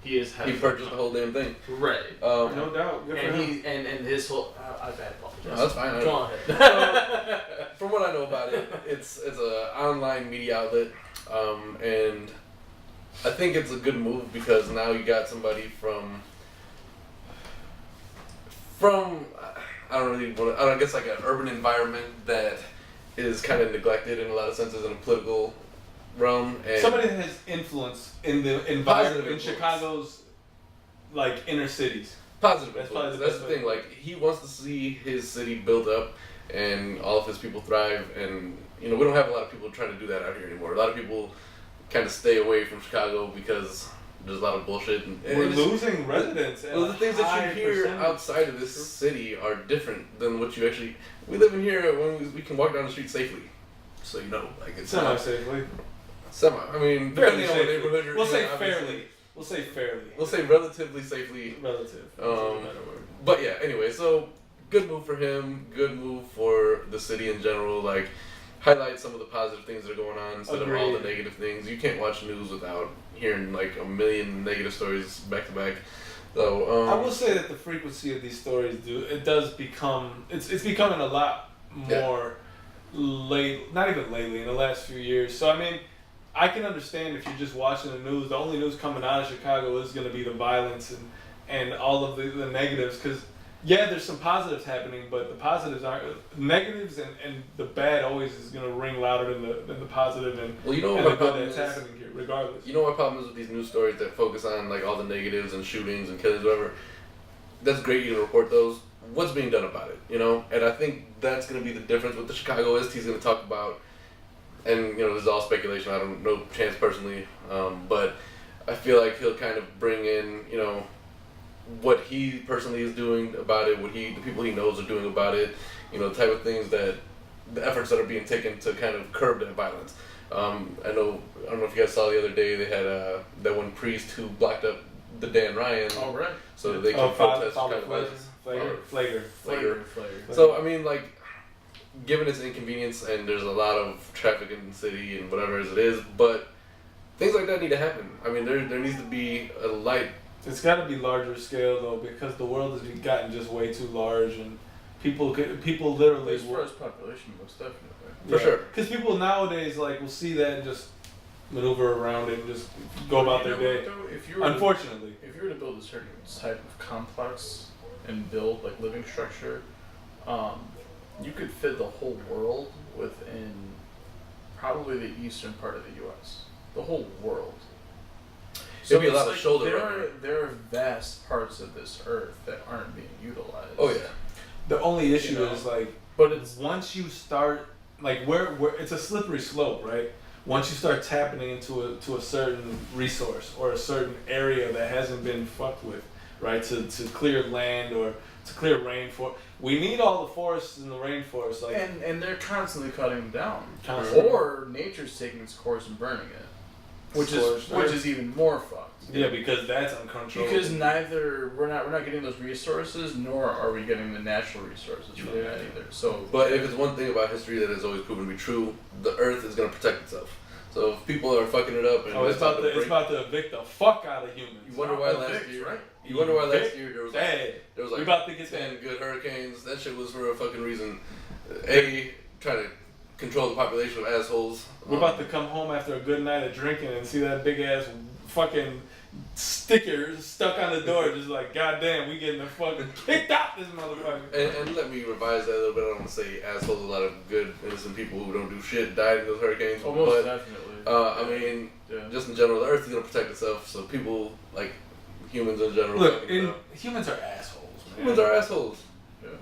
He is. he purchased the whole damn thing. Right. No doubt. Good for And him. and his whole. I apologize. No, that's fine. Go ahead. From what I know about it, it's a online media outlet, and I think it's a good move because now you got somebody from I don't really want to, I guess like an urban environment that is kind of neglected in a lot of senses in a political realm. And somebody that has influence in the Positive environment in influence. Chicago's like inner cities. positive That's influence. probably the That's the best thing. way. Like he wants to see his city build up and all of his people thrive. And we don't have a lot of people trying to do that out here anymore. A lot of people kind of stay away from Chicago because there's a lot of bullshit. And We're it's- losing residents. Well, the things that you hear outside of this city are different than what you actually. We live in here when we can walk down the street safely, so like it's not semi-safely. semi. I mean, depending on what neighborhood you're We'll in, say obviously. fairly. We'll say fairly. We'll say relatively safely. Relative. But yeah, anyway, so good move for him. Good move for the city in general. Like highlight some of the positive things that are going on instead of all the Agreed. negative things. You can't watch news without hearing like a million negative stories back to back. So I will say that the frequency of these stories it's becoming a lot more not even lately, in the last few years. So I mean, I can understand if you're just watching the news, the only news coming out of Chicago is going to be the violence and all of the negatives, because there's some positives happening, but the positives aren't negatives, and the bad always is going to ring louder than the positive, and well, you know and what my the good problem that's is. happening here, regardless. You know what problem is with these news stories that focus on like all the negatives and shootings and killings, whatever. That's great. You can report those. What's being done about it? And I think that's going to be the difference. What the Chicago ST is going to talk about, and this is all speculation. I don't know Chance personally, but I feel like he'll kind of bring in what he personally is doing about it, the people he knows are doing about it, the type of things the efforts that are being taken to kind of curb that violence. I don't know if you guys saw the other day they had that one priest who blocked up the Dan Ryan, Oh, right. so that they could protest Follow kind of violence. Flager. Flager. So I mean, like, given its inconvenience and there's a lot of traffic in the city and whatever as it is, but things like that need to happen. I mean, there needs to be a light. It's got to be larger scale though, because the world has gotten just way too large, and people literally As far as population, most definitely. For sure. Because people nowadays will see that and just maneuver around it and just go about their day. If you were Unfortunately, if you were to build a certain type of complex and build like living structure, you could fit the whole world within probably the eastern part of the U.S. The whole world. There'll be a it's lot of shoulder running. there are vast parts of this earth that aren't being utilized. Oh yeah. the only issue know, is But it's once you start where it's a slippery slope, right? Once you start tapping into a certain resource or a certain area that hasn't been fucked with, right? To clear land or to clear rainforest. We need all the forests and the rainforest. and they're constantly cutting down. Constantly. Or nature's taking its course and burning it, which Scorched is even more fucked. yeah, because that's uncontrollable. Because neither we're not getting those resources, nor are we getting the natural resources from that either. So, But if it's one thing about history that has always proven to be true, the Earth is going to protect itself. So if people are fucking it up and it's about to evict the fuck out of humans. you wonder why last year, right? You wonder why last year there was we like about to get 10 that. good hurricanes. That shit was for a fucking reason. Trying to control the population of assholes. We're about to come home after a good night of drinking and see that big ass fucking sticker stuck on the door, just like, goddamn, we getting the fucking kicked out this motherfucker. And let me revise that a little bit. I don't want to say assholes. A lot of good, innocent people who don't do shit died in those hurricanes. almost but definitely. I mean, Yeah. just in general, the Earth is gonna protect itself. So people, like humans in general, Look, fucking it up. humans are assholes, man. Humans are assholes.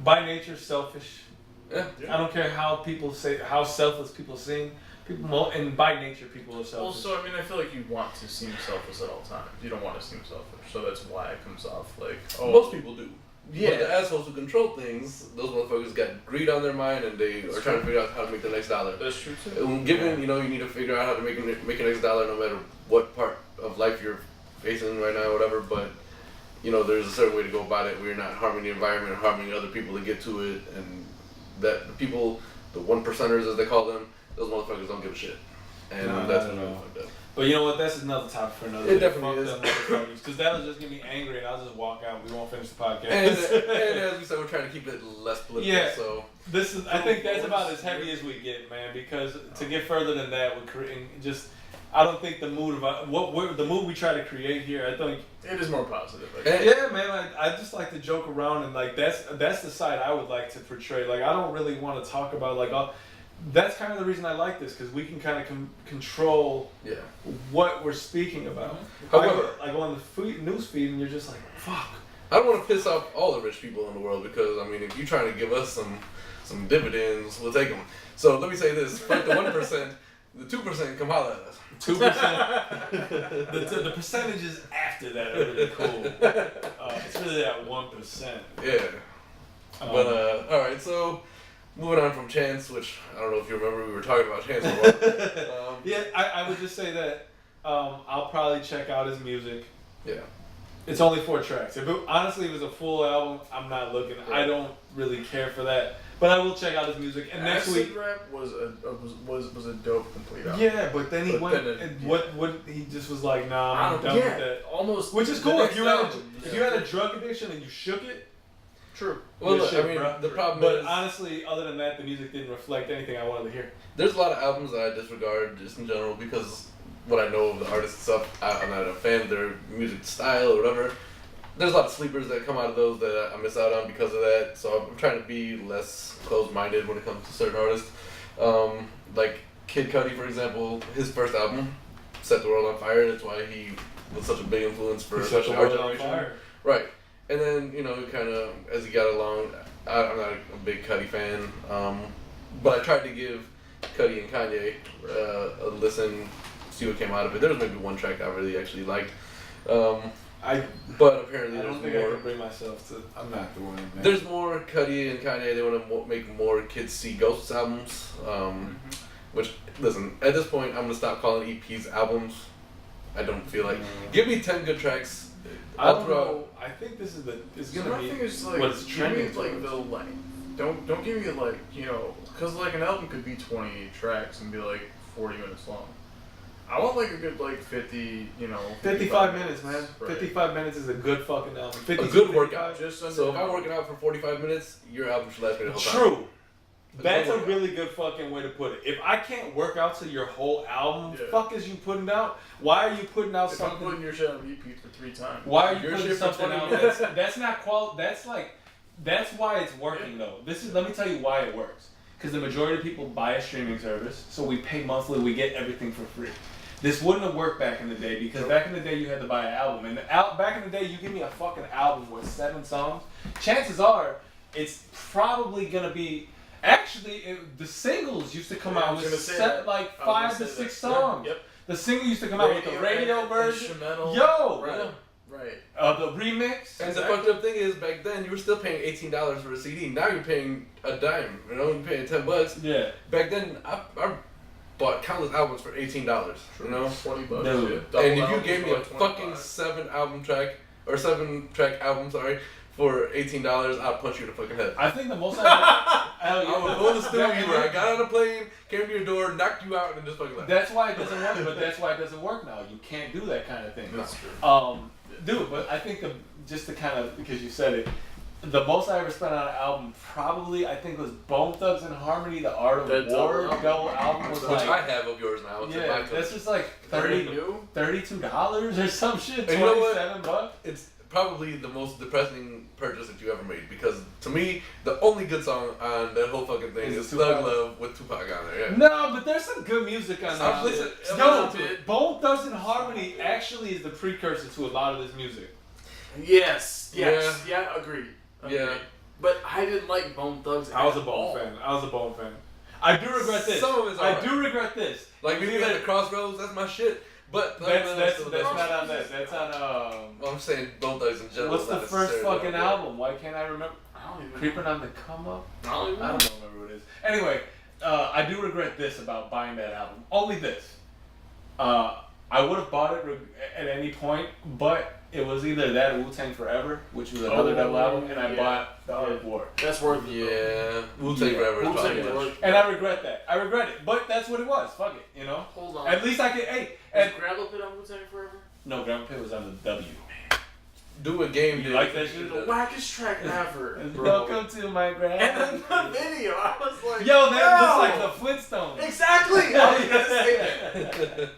by nature selfish. Yeah. I don't care how people say how selfless people seem. And by nature, people are selfish. Also, I mean, I feel like you want to seem selfless at all times. You don't want to seem selfish, so that's why it comes off like, oh, Most people do. yeah. But the assholes who control things, those motherfuckers got greed on their mind and they are trying to figure out how to make the next dollar. That's true too. And given, you need to figure out how to make a next dollar no matter what part of life you're facing right now, whatever, but there's a certain way to go about it where you're not harming the environment or harming other people to get to it, and that the people, the one percenters as they call them, those motherfuckers don't give a shit. And that's what I'm fucked up. But you know what? That's another topic for another It day. definitely Fuck is. them motherfuckers, because that'll just get me angry and I'll just walk out. We won't finish the podcast. And as we said, we're trying to keep it less political, Yeah. so... I think that's about as heavy as we get, man. Because to get further than that would create I don't think the mood of the mood we try to create here. I think It is more positive. yeah, man. I just like to joke around and that's the side I would like to portray. I don't really want to talk about that's kind of the reason I like this, because we can kind of control what we're speaking about. However, I go on the news feed and you're just like, fuck. I don't want to piss off all the rich people in the world because, I mean, if you're trying to give us some dividends, we'll take them. So let me say this, fuck the 1%, the 2% come holler at us. 2%. the percentages after that are really cool. It's really that 1%. Yeah. But, alright, so moving on from Chance, which I don't know if you remember, we were talking about Chance for a while. Yeah, I would just say that I'll probably check out his music. Yeah. It's only 4 tracks. If it, honestly, if it was a full album, I'm not looking. Yeah. I don't really care for that. But I will check out his music. And next week, Rap was a dope complete album. yeah, but then he But went. then And what he just was like, nah, I'm done with that. Almost. Which is the cool. next If you had album, if you had a drug addiction and you shook it. True. Well, good look, shit, I mean, bro. the problem But is, honestly, other than that, the music didn't reflect anything I wanted to hear. there's a lot of albums that I disregard just in general because what I know of the artist and stuff, I'm not a fan of their music style or whatever. There's a lot of sleepers that come out of those that I miss out on because of that. So I'm trying to be less closed-minded when it comes to certain artists. Like Kid Cudi, for example, his first album set the world on fire. That's why he was such a big influence for such an art generation. Right. And then, you know, kind of, as he got along, I'm not a big Cudi fan, but I tried to give Cudi and Kanye a listen, see what came out of it. There was maybe one track I really actually liked. But apparently I there's don't think more. I can bring myself to. I'm not the one. Man. There's more Cudi and Kanye. They want to make more Kids See Ghosts albums. Which, listen, at this point, I'm gonna stop calling EPs albums. I don't feel like. Give me 10 good tracks. I don't know. I think this is it's gonna My be thing is like, what's give trending. me like the length. Don't give me like, you know, because like an album could be 20 tracks and be like 40 minutes long. I want like a good like 50, you know. 55 minutes, man. Right. 55 minutes is a good fucking album. A good workout. Just under So if an I'm hour. working out for 45 minutes, your album should last me the whole time. True. That's a workout. really good fucking way to put it. If I can't work out to your whole album, Yeah. fuck is you putting out? Why are you putting out If I'm something? putting your shit on repeat for 3 times. Why are you Your putting shit for something 20 out? minutes. That's not That's like. That's why it's working though. Let me tell you why it works. Because the majority of people buy a streaming service, so we pay monthly. We get everything for free. This wouldn't have worked back in the day because back in the day you had to buy an album, and back in the day you give me a fucking album with 7 songs. Chances are it's probably gonna be. Actually, the singles used to come out with like 5 to 6 songs. Yep. The single used to come out with the radio version. Instrumental. Yo, Right. Right. the remix. And the fucked up thing is, back then you were still paying $18 for a CD. Now you're paying a dime. You know, you're paying $10. Yeah. Back then, I bought countless albums for $18. You know, $20. Dude. Yeah. Double and if you albums gave for me a like fucking 7-track album, for $18, I'd punch you in the fucking head. I think the most. I would go to the studio where I got on a plane, came to your door, knocked you out, and just fucking left. That's why it doesn't work. But that's why it doesn't work now. You can't do that kind of thing. That's true. Dude, but I think just to kind of, because you said it, the most I ever spent on an album probably I think was Bone Thugs and Harmony, the Art of That War double double album was Which like. I have of yours now. It's in my Yeah, collection. that's just like New? $32 or some shit. And you know what? $27. It's probably the most depressing purchase that you ever made because to me, the only good song on that whole fucking thing is Thug Love with Tupac on there. Yeah. No, but there's some good music on that. Listen, Yo, Bone Thugs and Harmony actually is the precursor to a lot of this music. Yes. Yeah. Agreed. Yeah. But I didn't like Bone Thugs. I was a at Bone all. fan. I was a Bone fan. I do regret this. Some of it's I alright. do regret this. Like maybe at the Crossroads, that's my shit. But That's still not on that. That's on Well, I'm saying Bone Thugs in general. What's the not first necessarily fucking on album? Why can't I remember? I don't even. Creeping on the Come Up. I don't even. I don't remember what it is. Anyway, I do regret this about buying that album. Only this. I would have bought it at any point, but it was either that or Wu-Tang Forever, which was another double album, and I bought The Art of War. That's worth it. Yeah, Wu-Tang Forever is probably Wu-Tang much. worth. And I regret that. I regret it. But that's what it was. Fuck it, you know? Hold on. At least I could, hey. Is Gravel Pit on Wu-Tang Forever? No, Grandma Pit was on the W. Do a game. You like that shit? The wackest track ever, bro. Welcome to my And grandma. then the video, I was like, Yo, that no! looks like the Flintstones. Exactly! I was gonna say that.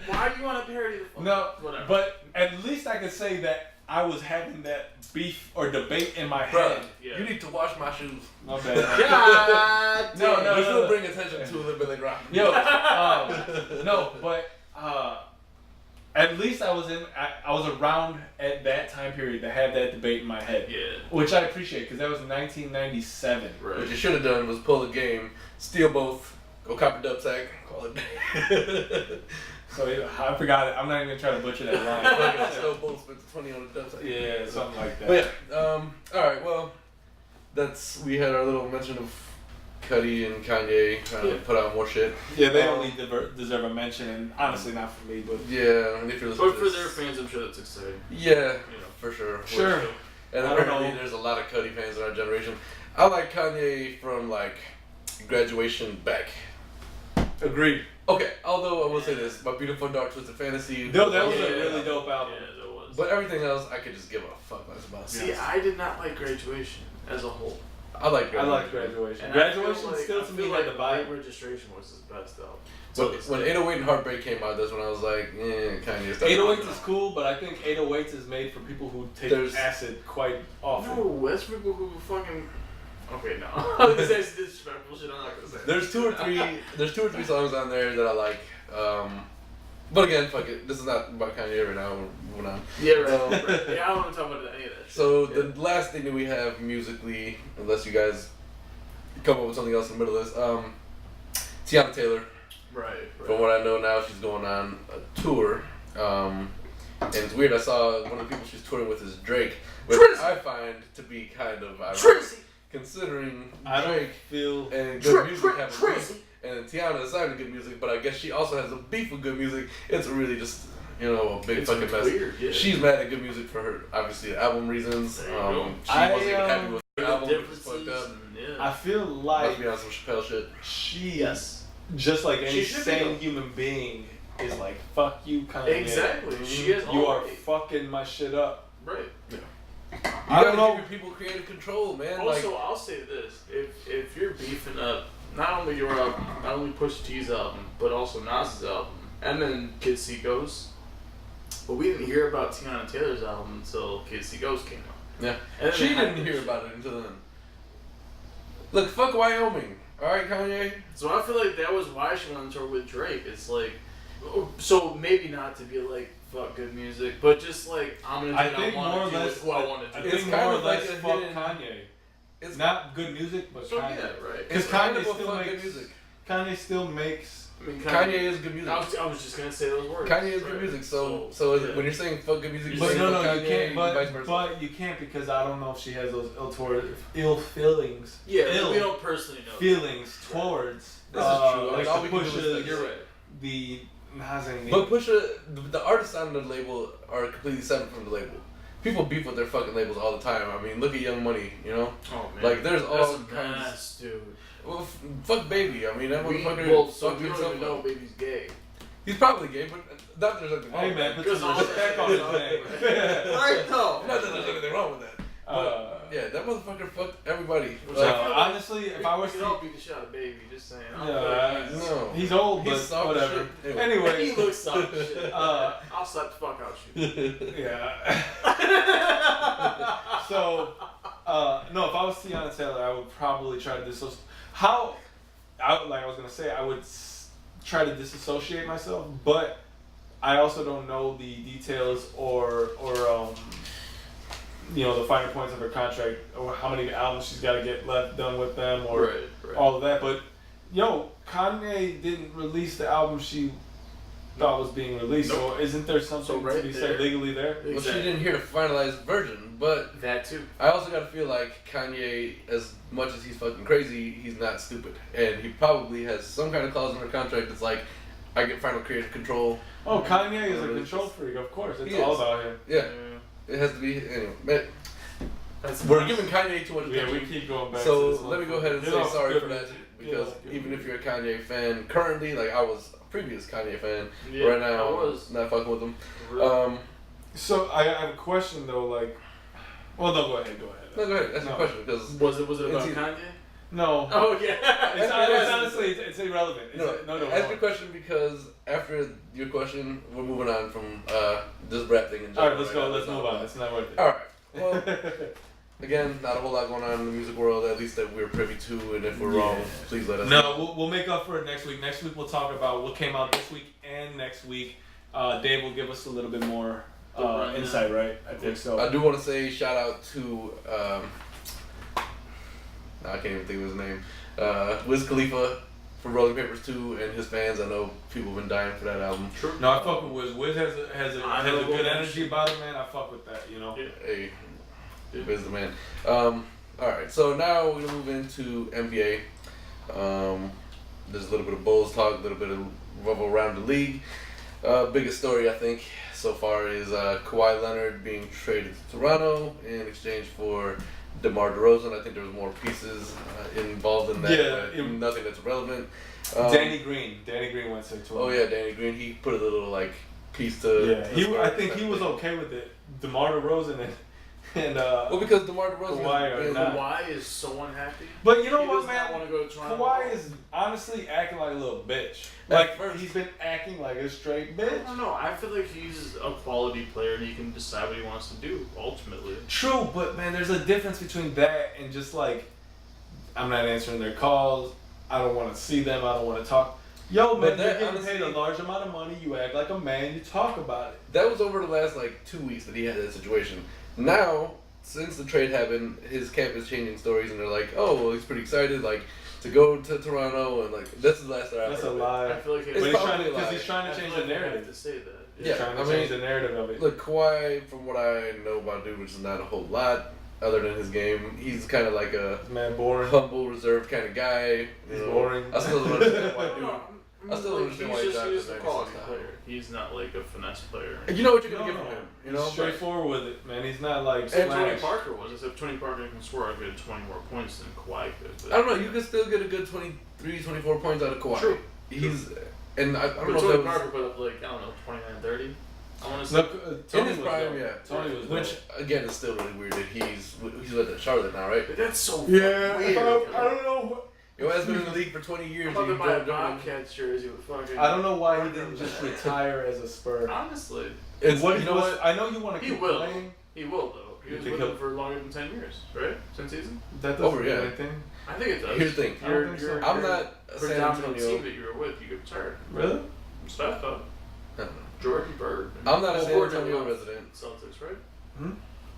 Why do you want to parody the fuck? No, Whatever. but at least I could say that I was having that beef or debate in my Bro, head. Yeah. you need to wash my shoes. My bad. God No, damn. no, Which no. will bring attention to I was around at that time period to have that debate in my head. Yeah. Which I appreciate because that was 1997. Right. What you should have done was pull the game, steal both, go cop a dub sack, call it. So I forgot it. I'm not even gonna try to butcher that line. Steal both, spent 20 on the dub sack. Yeah, something like that. But yeah, all right. Well, we had our little mention of Cudi and Kanye trying to put out more shit. Yeah, they only deserve a mention, and honestly, not for me, but yeah, and if you're But for their fans, I'm sure that's exciting. yeah, for sure. Sure. And I don't apparently, know. there's a lot of Cudi fans in our generation. I like Kanye from like graduation back. agreed. Okay, although I will say this, My Beautiful Dark Twisted Fantasy. No, that was a Yeah. really dope album. Yeah, that was. But everything else, I could just give a fuck less about. See, I did not like Graduation as a whole. I like I graduation. like Graduation. And Graduation I feel still like, to me had the vibe. Registration was his best album. But when 808 and Heartbreak came out, that's when I was like, Kanye. 808 is cool, but I think 808 is made for people who take There's- acid quite often. No, that's people who fucking. Okay, no. That's disrespectful shit. I'm not gonna say. There's two or three songs on there that I like. But again, fuck it. This is not about Kanye right now. We're moving on. Yeah, right. Right. Yeah, I don't want to talk about any of that shit. So the last thing that we have musically, unless you guys come up with something else in the middle of this, Teyana Taylor. Right. From what I know now, she's going on a tour. And it's weird. I saw one of the people she's touring with is Drake, which I find to be kind of ironic, considering I don't Drake feel. and good music have a beef, and Teyana is signing good music, but I guess she also has a beef with good music. It's really just a big It's fucking mess. weird, yeah. She's mad at good music for her obviously album reasons. There you go. She wasn't even happy with the album, which is Differences fucked up. and- yeah. I feel Must like be on some Chappelle shit. she, Yes. just like any She should be, sane though. human being, is like, fuck you, Kanye. Exactly. She has You all are right. fucking my shit up. Right. You I don't gotta know. give your people creative control, man. Also, I'll say this: if you're beefing up not only your album, not only Pusha T's album, but also Nas's album, and then Kid See Ghost. But we didn't hear about Teyana Taylor's album until Kid See Ghost came out. Yeah. And then She they had didn't this- hear about it until then. Look, fuck Wyoming. Alright, Kanye? So I feel like that was why she went on tour with Drake. It's like, so maybe not to be like fuck good music, but just like I'm gonna do I what think I want more or to do less. with who I want to I do. think It's more kind or of like less a fuck hidden- Kanye. It's Not good music, but So Kanye. yeah, right. Because It's kind Kanye of a still fuck good makes music. Kanye still makes. I mean, Kanye is good music. I was just gonna say those words. Kanye is Right. good music, so yeah. when you're saying fuck good music, But you're But saying no, fuck you Kanye, can't. vice versa. But you can't because I don't know if she has those ill feelings. Yeah, ill we don't personally know. feelings towards. This is true. Like All we can do is Pusha's, speculate. You're right. The Nas and But Pusha, the artists on the label are completely separate from the label. People beef with their fucking labels all the time. I mean, look at Young Money, you know? Oh man, Like, there's all that's a kinds- mess, dude. Well, fuck Baby. I mean, that motherfucker. Well, so fucked we don't himself even know up. Baby's gay. He's probably gay, but not that there's anything wrong Hey with man, that. put some respect on his name. Right though. Not that there's anything wrong with that. Yeah, that motherfucker fucked everybody. Which Like, I feel like honestly, if I was we to, could all beat the shit out of Baby, just saying. I yeah, feel like no. he's old, but He's soft whatever. shit. Anyway, he looks soft as shit. Uh, I'll slap the fuck out you. yeah. So, no, if I was Teyana Taylor, I would probably try to disassociate. Like I was gonna say, I would try to disassociate myself, but I also don't know the details or the finer points of her contract or how many albums she's got to get done with them or Right. all of that. But Kanye didn't release the album she thought was being released. Nope. So isn't there something So right to be there. said legally there? Well, she didn't hear the finalized version, but That too. I also gotta feel like Kanye, as much as he's fucking crazy, he's not stupid. And he probably has some kind of clause in her contract that's like, I get final creative control. Oh, Kanye is a control freak, of course. It's He all is. about him. Yeah, it has to be, anyway. Man, That's we're giving Kanye too much Yeah, attention. we keep going back to So this let me one. go ahead and Get say off sorry good for that, music. Get because off good even if music. you're a Kanye fan, currently, like I was a previous Kanye fan, Yeah, right now I was. not fucking with him. Really? So I have a question though, like, well, no, go ahead. No, go ahead, ask your No. question, because Was it about It's- Kanye? No, Oh yeah. it's honestly it's irrelevant. No. ask your question, because after your question, we're moving on from this rap thing in All general. right, let's go. now. Let's move on. It's not worth it. All right. Well, again, not a whole lot going on in the music world, at least that we're privy to, and if we're wrong, please let us know. No, we'll make up for it next week. Next week we'll talk about what came out this week and next week, Dave will give us a little bit more insight, right? I think so. I do want to say shout out to I can't even think of his name. Wiz Khalifa from Rolling Papers 2 and his fans. I know people have been dying for that album. True. No, I fuck with Wiz. Wiz has a good energy about it, man. I fuck with that, you know. Yeah. Hey, Wiz the man. All right, so now we're gonna move into NBA. There's a little bit of Bulls talk, a little bit of rubble around the league. Biggest story I think so far is Kawhi Leonard being traded to Toronto in exchange for DeMar DeRozan. I think there was more pieces involved in that, but nothing that's relevant. Danny Green went to Toronto. Oh yeah, Danny Green. He put a little like piece to. Yeah, I think he was okay with it. DeMar DeRozan and well, because DeMar DeRozan Kawhi is so unhappy. But you know He what, does man? not want to go to Toronto. Kawhi is honestly acting like a little bitch. Like he's been acting like a straight bitch. I don't know. I feel like he's a quality player and he can decide what he wants to do ultimately. True, but man, there's a difference between that and just like, I'm not answering their calls. I don't want to see them. I don't want to talk. Yo, man, But that, you're getting honestly, paid a large amount of money. You act like a man. You talk about it. that was over the last like 2 weeks that he had that situation. Now, since the trade happened, his camp is changing stories, and they're like, "Oh, well, he's pretty excited, like to go to Toronto," and like that's the last that I've That's heard a of it. lie. I feel like It's But probably a lie. he's trying to change the narrative. To say that. He's Yeah, trying to I change mean, the narrative of it. Look, Kawhi, from what I know about dude, which is not a whole lot other than his game, he's kind of like a Man, boring. humble, reserved kind of guy. He's boring. I still don't understand why dude. I I still don't understand why he he's drafted just a that quality style. player. He's not like a finesse player. You know what you're gonna No, get from no. him. You know, He's straightforward with it, man. He's not like And Tony splash. Parker was. Except Tony Parker can score a good 20 more points than Kawhi could. But I don't know. You can still get a good 23, 24 points out of Kawhi. True. He's and I don't But know if Tony that was Parker put up like, I don't know, 29, 30. I want to say. Look, in Tony his was prime, dope. yeah. Tony was Which dope. again is still really weird that he's with Charlotte now, right? But that's so Yeah, weird. I don't know. Yo has been in the league for 20 years. I'm about to and buy a you don't- Bobcats jersey with fucking. I don't know why he didn't just retire as a Spur. Honestly, It's, What you know what? I know you want to He keep will. playing. he will though. He You was think with he'll- him for longer than 10 years, right? 10 seasons. That doesn't Over, do yeah. anything. I think it does. Here's the thing. I don't think so. I'm not a San predominant Antonio. team that you were with. You get retired. Really? Steph, though. I don't know. Jordan Bird. I'm not a Well, San Gordon Antonio left resident. Celtics, right? Hmm?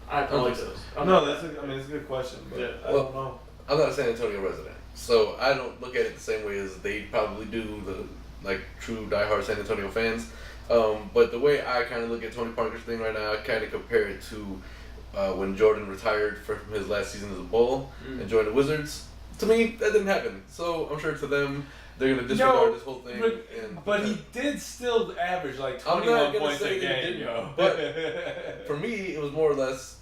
I apologize. No, that's a good question, but Yeah. I don't know. I'm not a San Antonio resident, so I don't look at it the same way as they probably do, the like true diehard San Antonio fans. But the way I kind of look at Tony Parker's thing right now, I kind of compare it to when Jordan retired from his last season as a Bull and joined the Wizards. To me, that didn't happen. So I'm sure to them, they're gonna disregard this whole thing. But he did still average like I'm not 21 gonna points say a that he game, didn't, yo. but for me, it was more or less,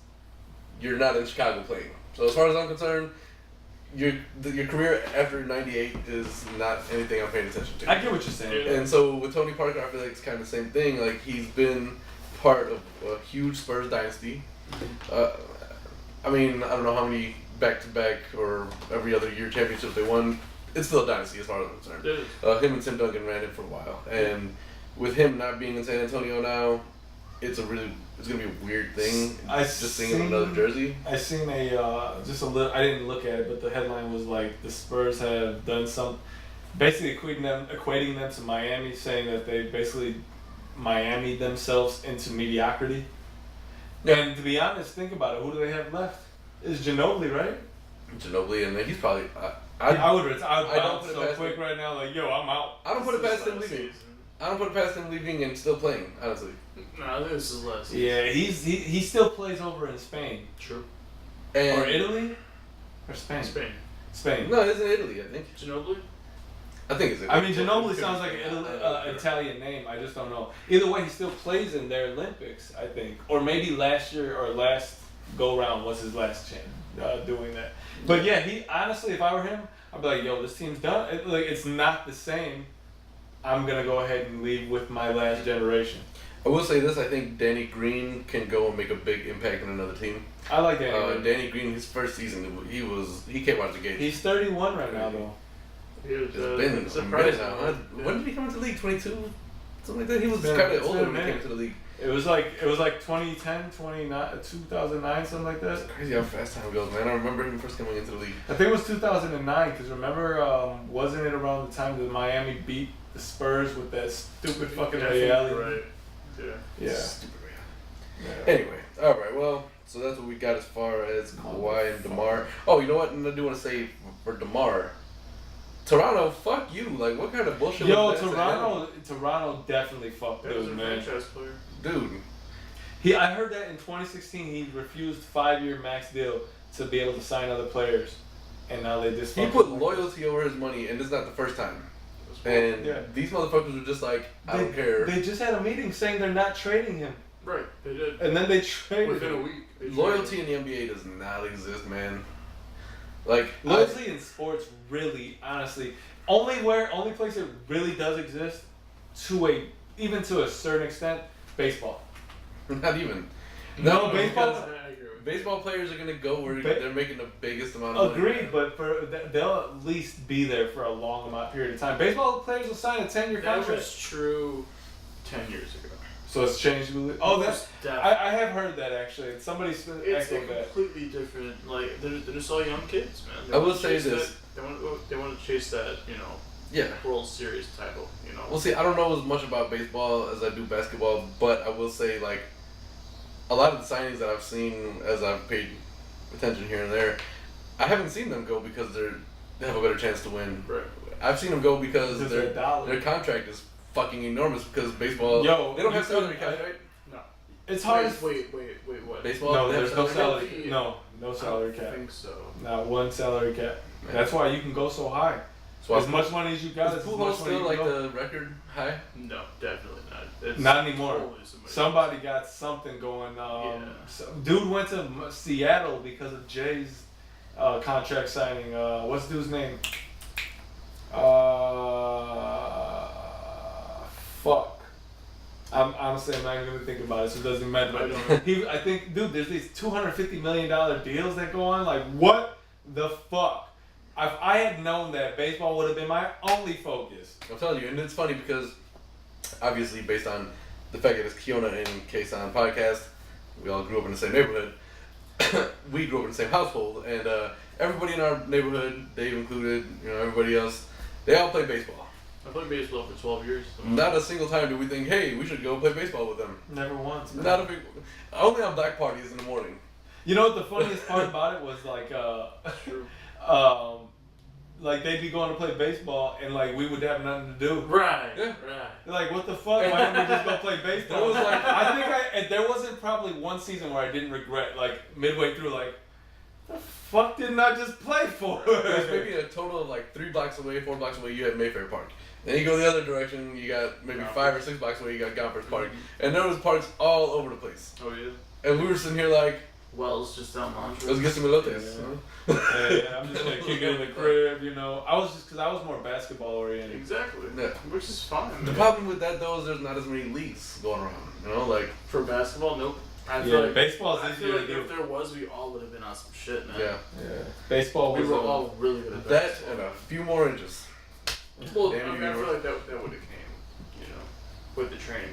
you're not in Chicago playing. So as far as I'm concerned, your career after '98 is not anything I'm paying attention to. I get what you're saying. And so with Tony Parker, I feel like it's kind of the same thing. Like he's been part of a huge Spurs dynasty. I mean, I don't know how many back-to-back or every other year championships they won. It's still a dynasty as far as I'm concerned. It is. Him and Tim Duncan ran it for a while, and with him not being in San Antonio now, it's gonna be a weird thing. Just seeing him in another jersey. I seen just a little. I didn't look at it, but the headline was like the Spurs have done some, basically equating them to Miami, saying that they basically Miami themselves into mediocrity. Yeah. And to be honest, think about it. Who do they have left? It's Ginobili, right? Ginobili, and then he's probably. I would don't bounce put it so past quick him. right now. Like, yo, I'm out. I don't put it past him Last leaving. season. I don't put it past him leaving and still playing. Honestly. No, I think this is less. Yeah, he still plays over in Spain True. And or Italy or Spain. Spain. No, it's in Italy, I think. Ginobili? I think it's Italy. I mean, Ginobili sounds like an Italian name. I just don't know. Either way, he still plays in their Olympics, I think. Or maybe last year or last go-round was his last chance doing that. But yeah, he honestly, if I were him, I'd be like, yo, this team's done. It's not the same. I'm going to go ahead and leave with my last generation. I will say this, I think Danny Green can go and make a big impact in another team. I like Danny Green. Danny Green, his first season, he came out of the gate. He's 31 right now, though. It's been a minute now. When did he come into the league? 22? Something like that? He was kind of older when he came into the league. It was like 2010, 2009, something like that. It's crazy how fast time goes, man. I remember him first coming into the league. I think it was 2009, because remember, wasn't it around the time that Miami beat the Spurs with that stupid fucking Yeah, reality? right. Yeah. Stupid man. Anyway, all right. Well, so that's what we got as far as Kawhi and DeMar. Oh, you know what? And I do want to say for DeMar, Toronto, fuck you. Like, what kind of bullshit? Yo, was that? Toronto definitely fucked That was dude, a man. franchise player. Dude. I heard that in 2016 he refused 5-year max deal to be able to sign other players, and now they just. He put loyalty over his money, and this is not the first time. And these motherfuckers were just like, I don't care. They just had a meeting saying they're not trading him. Right, they did. And then they traded Within him. a week. Loyalty in the NBA does not exist, man. Like Loyalty in sports, really, honestly, only place it really does exist, even to a certain extent, baseball. Not even. No, baseball. Baseball players are gonna go where they're making the biggest amount of money. Agreed, but they'll at least be there for a long period of time. Baseball players will sign a 10-year contract. That was true 10 years ago. So it's changed. Oh, that's. I have heard that actually. Somebody It's echoed a that. completely different. Like they're just all young kids, man. I will say this. They want to chase that, World Series title, Well, see, I don't know as much about baseball as I do basketball, but I will say, like, a lot of the signings that I've seen as I've paid attention here and there, I haven't seen them go because they have a better chance to win. Right. I've seen them go because their contract is fucking enormous because baseball. They don't have salary cap, right? No. It's hard. Wait, what? Baseball. No, they have there's no salary salary. cap? No salary cap. I think so. Not one salary cap. Man. That's why you can go so high. So As much money as you got, is as much Pujols money still you like go. the record high? No, definitely not. It's Not anymore. totally Somebody got something going. Dude went to Seattle because of Jay's contract signing. What's dude's name? Fuck. I'm honestly not even gonna think about it, so it doesn't matter. But I think, dude, there's these $250 million deals that go on. Like, what the fuck? If I had known that, baseball would have been my only focus. I'm telling you, and it's funny because obviously based on the fact that it's Kiona and Kasson podcast, we all grew up in the same neighborhood. We grew up in the same household, and everybody in our neighborhood, Dave included, everybody else, they all play baseball. I played baseball for 12 years. Not a single time did we think, hey, we should go play baseball with them. Never once. Man. Not a big. Only on black parties in the morning. You know what the funniest part about it was, like, True. like they'd be going to play baseball and like we would have nothing to do. Right. Yeah. Right. Like, what the fuck? Why don't we just go play baseball? There was like, and there wasn't probably one season where I didn't regret, like midway through, like, the fuck didn't I just play for? there's maybe a total of like 3 blocks away, 4 blocks away, you had Mayfair Park. Then you go the other direction, you got maybe 5 or 6 blocks away, you got Gompers Park. And there was parks all over the place. Oh yeah. And we were sitting here like, Wells just down Montreal. let's get some elotes. Yeah, I'm just gonna kick it in the crib, I was just, because I was more basketball oriented. Exactly. Yeah. Which is fine. The man. problem with that though is there's not as many leagues going around. Like For basketball, nope. I Yeah, feel like, baseball's I easier feel like to do. if there was, we all would have been on some shit, man. yeah, Baseball We was were all really good at that basketball. and a few more inches. Well, Damn, I mean, you I feel were- like that would have came, with the training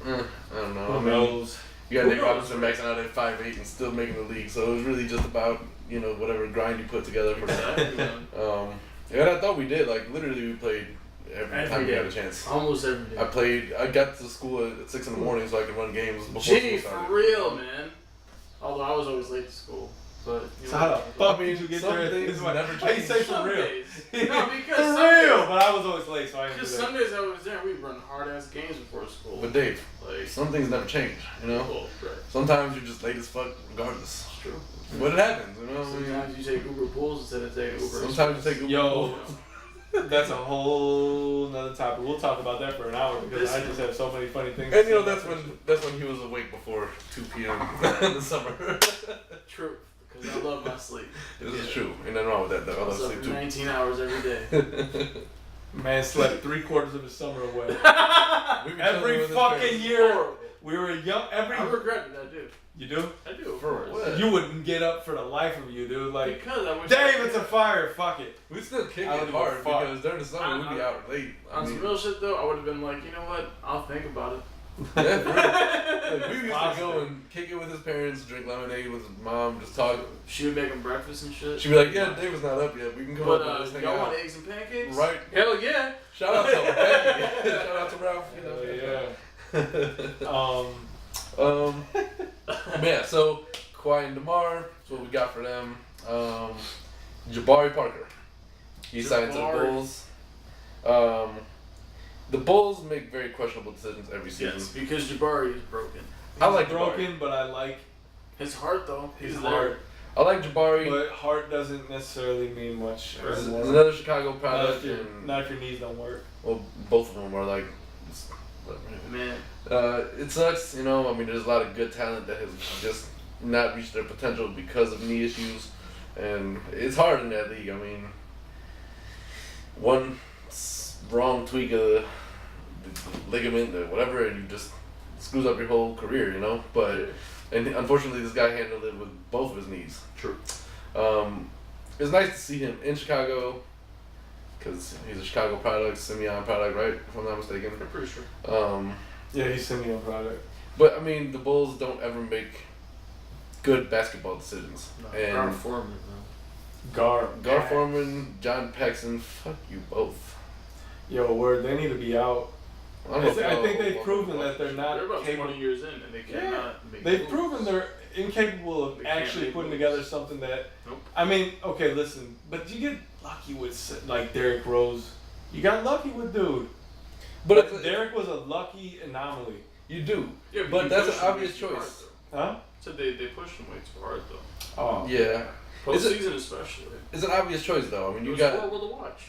and whatnot. I don't know. Who knows? You got Who Nick knows, Robinson right? maxing out at 5'8" and still making the league, so it was really just about whatever grind you put together for that. Exactly, man. And I thought we did. Like literally, we played every time we day. had a chance. Almost every day. I got to school at 6 in the morning so I could run games before Gee, school for started. real, man. Although I was always late to school. But, So how the fuck I mean, did you get some there? things This is what- never How you change. say for Some real? days. No, because For some real, days- but I was always late, so I didn't do Because that. some days I was there, we'd run hard ass games before school. But Dave, Like, some things never change. well, right. Sometimes you're just late as fuck, regardless. It's true. But it happens, I mean, Sometimes you take Uber pools instead of taking Uber. sometimes you take Uber. Yo, that's a whole nother topic. We'll talk about that for an hour because I just have so many funny things. And to say that's about when he was awake before 2 p.m. in the summer. True. Because I love my sleep. This is true. Ain't nothing wrong with that though. I I love was up sleep for too. 19 hours every day. Man slept 3/4 of his summer away. We be chilling Every with his fucking parents. year, we were young. I regret that I do. You do? I do. For of course. what? You wouldn't get up for the life of you, dude. Like, Because I wish Dave, it's a fire. Fuck it. We still kick I don't it give a hard fuck. because during the summer we'd be out late. On some real shit though, I would have been like, you know what? I'll think about it. yeah, for real. Like, we used to Positive. go and kick it with his parents, drink lemonade with his mom, just talk. She would make him breakfast and shit. She'd be like, "Yeah, Dave was not up yet. We can come But up and just hang y'all out." want eggs and pancakes? Right. Hell yeah. Shout out to Becky. Shout out to Ralph. Yeah. Yeah, so Kawhi and DeMar, that's what we got for them. Jabari Parker. He signed to the Bulls. The Bulls make very questionable decisions every season. Yes, because Jabari is broken. I like broken, Jabari. but I like His heart, though. his He's heart. I like Jabari. But heart doesn't necessarily mean much. This is anymore. another Chicago Not product. if, your, And, not if your knees don't work. well, both of them are like. Man. It sucks, you know. I mean, there's a lot of good talent that has just not reached their potential because of knee issues, and it's hard in that league. I mean, one wrong tweak of the ligament or whatever, and you just screws up your whole career, you know. But and unfortunately, this guy handled it with both of his knees. True. It's nice to see him in Chicago. Because he's a Chicago product, Simeon product, right? If I'm not mistaken. I'm pretty sure. Yeah, he's Simeon product. But I mean, the Bulls don't ever make good basketball decisions. No, And Gar Forman, though. Gar Foreman, John Paxson, fuck you both. Yo, word, they need to be out. I think they've proven that they're not They're about capable. 20 years in, and they cannot make They've moves. proven they're incapable of They can't actually make putting moves. together something that. Nope. I mean, okay, listen, but you get lucky with like Derrick Rose. You got lucky with dude. But Derrick was a lucky anomaly. You do. Yeah, but you that's pushed an him obvious way too hard, choice. though. Huh? So they pushed him way too hard, though. Oh. Yeah. Postseason especially. It's an obvious choice, though. I mean, It you was got horrible to watch.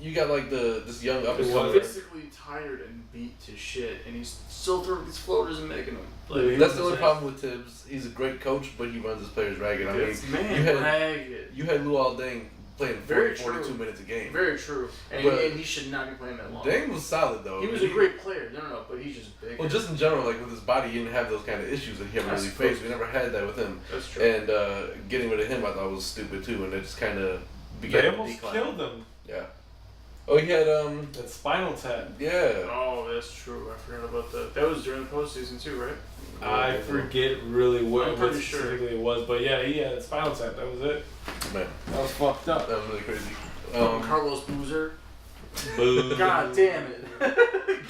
like this young up He and was comer. physically tired and beat to shit, and he's still throwing these floaters and making them. Like, Yeah, That's the only problem with Tibbs. He's a great coach, but he runs his players ragged. I mean, man, ragged. you had Luol Deng playing Very 42 true. minutes a game. Very true. And, But and he should not be playing that long. Deng was solid though. He was a great player. No, but he's just big. Well, just in general, like with his body, he didn't have those kind of issues that he ever That's really true. faced. We never had that with him. That's true. And getting rid of him, I thought was stupid too, and it just kind of began They to almost decline. killed him. Yeah. Oh, he had That spinal tap. yeah. Oh, that's true. I forgot about that. That was during the postseason too, right? I forget really what I'm pretty specifically it was, but yeah, he had a spinal tap. That was it. Man, That was fucked up. that was really crazy. Carlos Boozer. Boo. God damn it.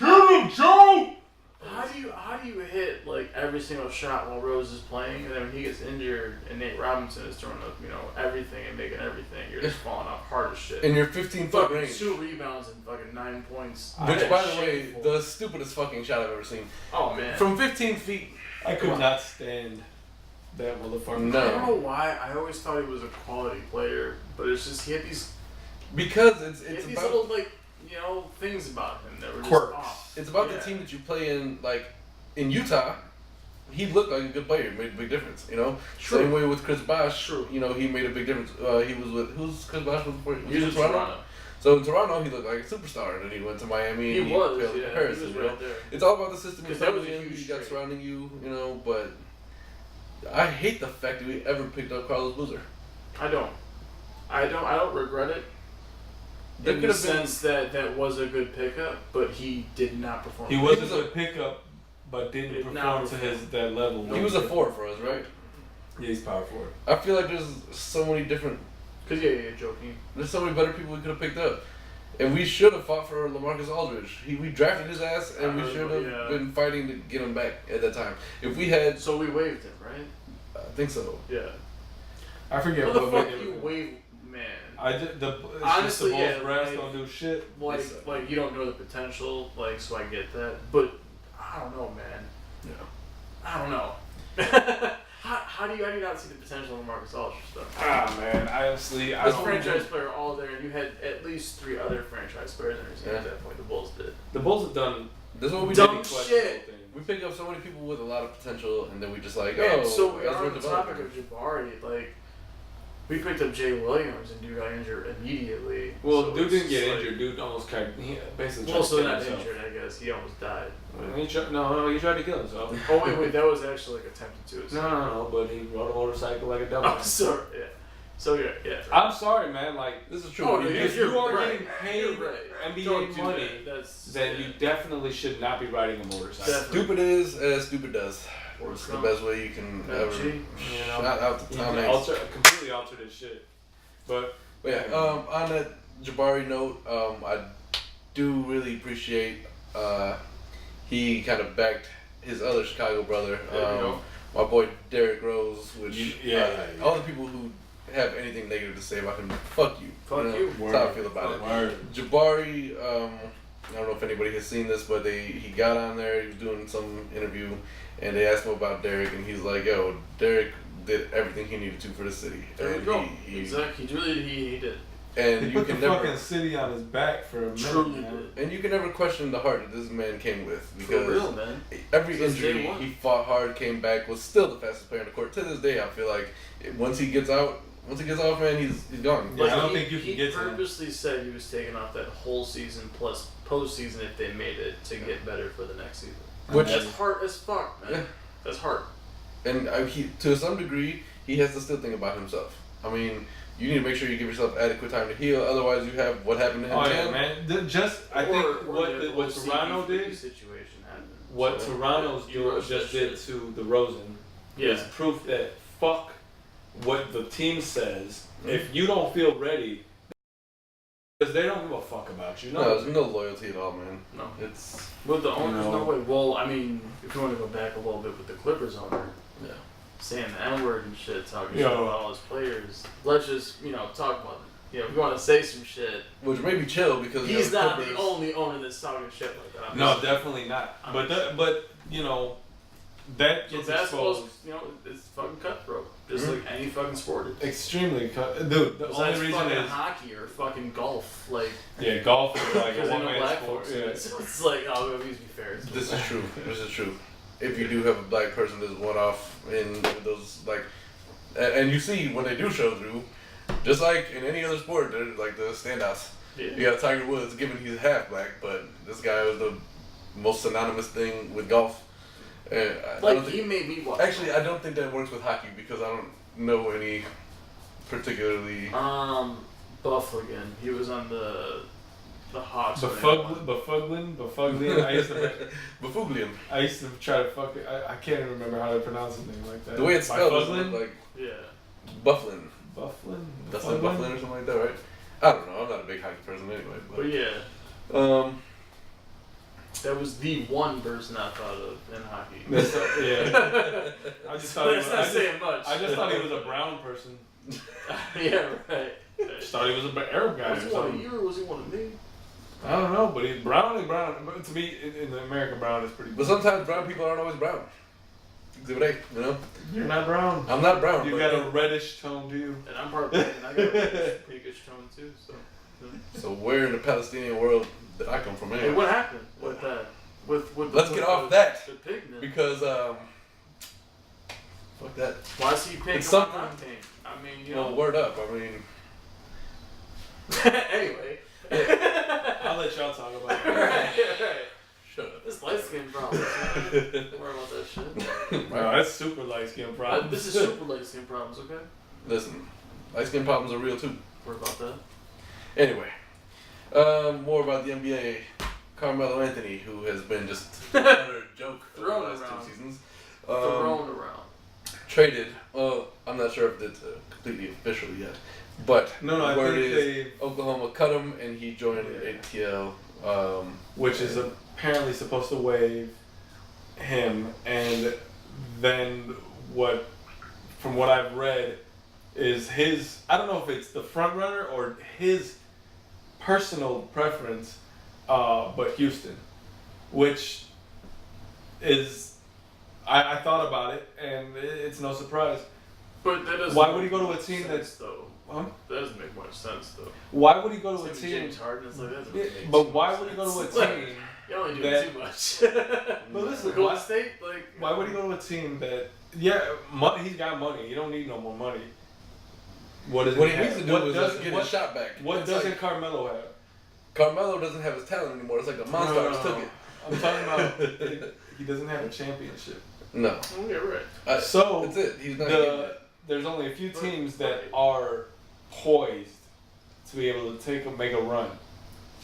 Damn, Joe! How do you hit like every single shot while Rose is playing, and then when he gets injured and Nate Robinson is throwing up, everything and making everything, you're just falling off hard as shit. In your 15-foot fucking range. 2 rebounds and fucking 9 points. Which, That's by the way, shameful. the stupidest fucking shot I've ever seen. Oh man. From 15 feet. I could not stand that motherfucker. No. I don't know why. I always thought he was a quality player, but it's just he had these Because it's these about little things about him that were just Quirks. off. it's about Yeah. the team that you play in. Like in Utah, he looked like a good player, made a big difference. True. Same way with Chris Bosh. True. He made a big difference. He was with who's Chris Bosh was before? He was in Toronto. So in Toronto, he looked like a superstar, and then he went to Miami. He and was, failed in yeah. He comparison, was you right know? there. It's all about the system you're 'Cause that was playing a in, huge you got trade. surrounding you, but I hate the fact that we ever picked up Carlos Boozer. I don't regret it. There In could the have been sense that was a good pickup, but he did not perform. He He was was a a- good pickup, but didn't Did perform not to perform. that level. he was a 4 for us, right? Yeah, he's power forward. I feel like there's so many different, Cause yeah, joking. there's so many better people we could have picked up. And we should have fought for LaMarcus Aldridge. We drafted his ass, and we I heard, should have yeah. been fighting to get him back at that time. If we had, So we waived him, right? I think so. Yeah. I forget What the what fuck made you it. wave, man? It's Honestly, just the yeah, Bulls brass like- don't do shit. Like you don't know the potential, so I get that, but I don't know, man. Yeah. I don't know. how do you not see the potential in Marcus Aldridge though? Ah man, honestly, I As a don't. franchise player all there, and you had at least 3 other franchise players on your team at that point. The Bulls did. The Bulls have done This is what we Dumb did. shit. We pick up so many people with a lot of potential, and then we just like, And oh, so we as are we're on the topic developing. of Jabari. Like, we picked up Jay Williams, and dude got injured immediately. Well, so dude it's didn't just get like- injured. Dude almost basically. Well, tried to so kill not himself. injured, I guess. He almost died. He tried to kill himself. Oh wait, that was actually like attempted suicide. No, but he rode a motorcycle like a devil. Oh, sorry. Yeah. So yeah. I'm sorry, man. Like, This is true. Oh, no, if you're you are right. getting paid You're right. NBA Don't do money, that. That's then you definitely should not be riding a motorcycle. Definitely. Stupid is as stupid does. Or It's the Trump. best way you can ever G, shout out to You Tom can Hanks. completely altered his shit. But But yeah, on that Jabari note, I do really appreciate he kind of backed his other Chicago brother, There we go. my boy Derrick Rose, which Yeah. all the people who have anything negative to say about him, fuck you. Fuck you. That's how I feel about it. Word. Jabari, I don't know if anybody has seen this, but he got on there, he was doing some interview, and they asked him about Derrick, and he's like, yo, Derrick did everything he needed to for the city. There we And go. he- Exactly. He did. And He you put the can never fucking city on his back for a minute. Truly man. did. and you can never question the heart that this man came with, For because real, man. every Since day injury one. he fought hard, came back, was still the fastest player on the court. To this day, I feel like once he gets off, man, he's gone. Yeah, I don't he, think you can get to him. He purposely said he was taking off that whole season plus postseason if they made it to get better for the next season. Which- That's hard as fuck, man. Yeah. That's hard. And he, to some degree, he has to still think about himself. I mean, you need to make sure you give yourself adequate time to heal. Otherwise, you have what happened to him. Oh to yeah, him. man. I think what Toronto did, situation happened. what So, Toronto's you rushed just that did shit. to DeRozan is Yeah. proof that fuck what the team says. Mm-hmm. If you don't feel ready, because they don't give a fuck about you. No, there's no loyalty at all, man. No. It's With the owners, know. no way. Well, I mean, if you want to go back a little bit with the Clippers owner, yeah. saying the N-word and shit, talking Yo. shit about all his players. Let's just, talk about it. If you want to say some shit, Which made me chill because he's the not Clippers- the only owner that's talking shit like that. I'm No, just- definitely not. I'm But just- that So gets basketball's, exposed. it's fucking cutthroat. Just Mhm. like any fucking sport. Extremely dude. The Besides only reason fucking is hockey or fucking golf, like, golf is like a because ain't no one-man black sport. folks in Yeah. it. So it's like, oh, at least be fair. It's This is true. This is true. If you do have a black person that's one off in those and you see when they do show through, just like in any other sport, they're like the standouts. You Yeah. got Tiger Woods, given he's half black, but this guy was the most synonymous thing with golf. And I Like, don't think, he made me watch. actually, I don't think that works with hockey because I don't know any particularly. Buffligan. He was on the Hawks. when they won. Befuglin. I used to try to fuck it. I can't even remember how to pronounce his name like that. The way it's spelled doesn't Befuglin? look like Yeah. Bufflin. Bufflin. That's like Bufflin or something like that, right? I don't know. I'm not a big hockey person anyway. But yeah, that was the one person I thought of in hockey. Yeah. I just thought he That's was. not saying much. I just thought he was a brown person. Yeah, right. Just thought he was an Arab guy Was or he one of something. you or was he one of me? I don't know, but he's brown. But to me, in the American brown is pretty. But sometimes brown people aren't always brown. Exhibit A, you know? You're not brown. I'm not brown. You but got a reddish tone to you. And I'm part black and I got a pinkish tone too. So. So where in the Palestinian world did I come from Hey, anyway? what happened with that? With Let's get off that. The pigment. Because, fuck that. Why is he pink? It's and why something- not pink? I mean, you Well, know. word up. I mean, Anyway. I'll let y'all talk about it. right. shut up. This light skin problem. Don't worry about that shit. Wow, that's super light skin problem. This is super light skin problems, okay? Listen, light skin problems are real too. Worry about that. Anyway, more about the NBA. Carmelo Anthony, who has been just another joke for the Thrown last around. 2 seasons. Thrown around. Traded. I'm not sure if it's completely official yet, but No, I word think is they, Oklahoma cut him and he joined Yeah. ATL. which is apparently supposed to waive him, and then from what I've read, is his. I don't know if it's the front runner or his personal preference, but Houston, which is. I thought about it, and it's no surprise. But that doesn't. Why would he go to a make team sense, that's- though? Huh? That doesn't make much sense though. Why would he go to a Same team? James Harden, it's like, that doesn't Yeah, make but too why much would he go to a sense. Like, team? You're only doing that- too much. But listen, Golden why- State, like. Why would he go to a team that? He's got money. You don't need no more money. What does What he he needs have? to do What is does- just get what- his shot back. What It's doesn't like, Carmelo have? Carmelo doesn't have his talent anymore. It's like the Monstars took it. I'm talking about he doesn't have a championship. No. Oh, yeah, right. So That's it. He's not getting it. there's only a few teams that are poised to be able to make a run.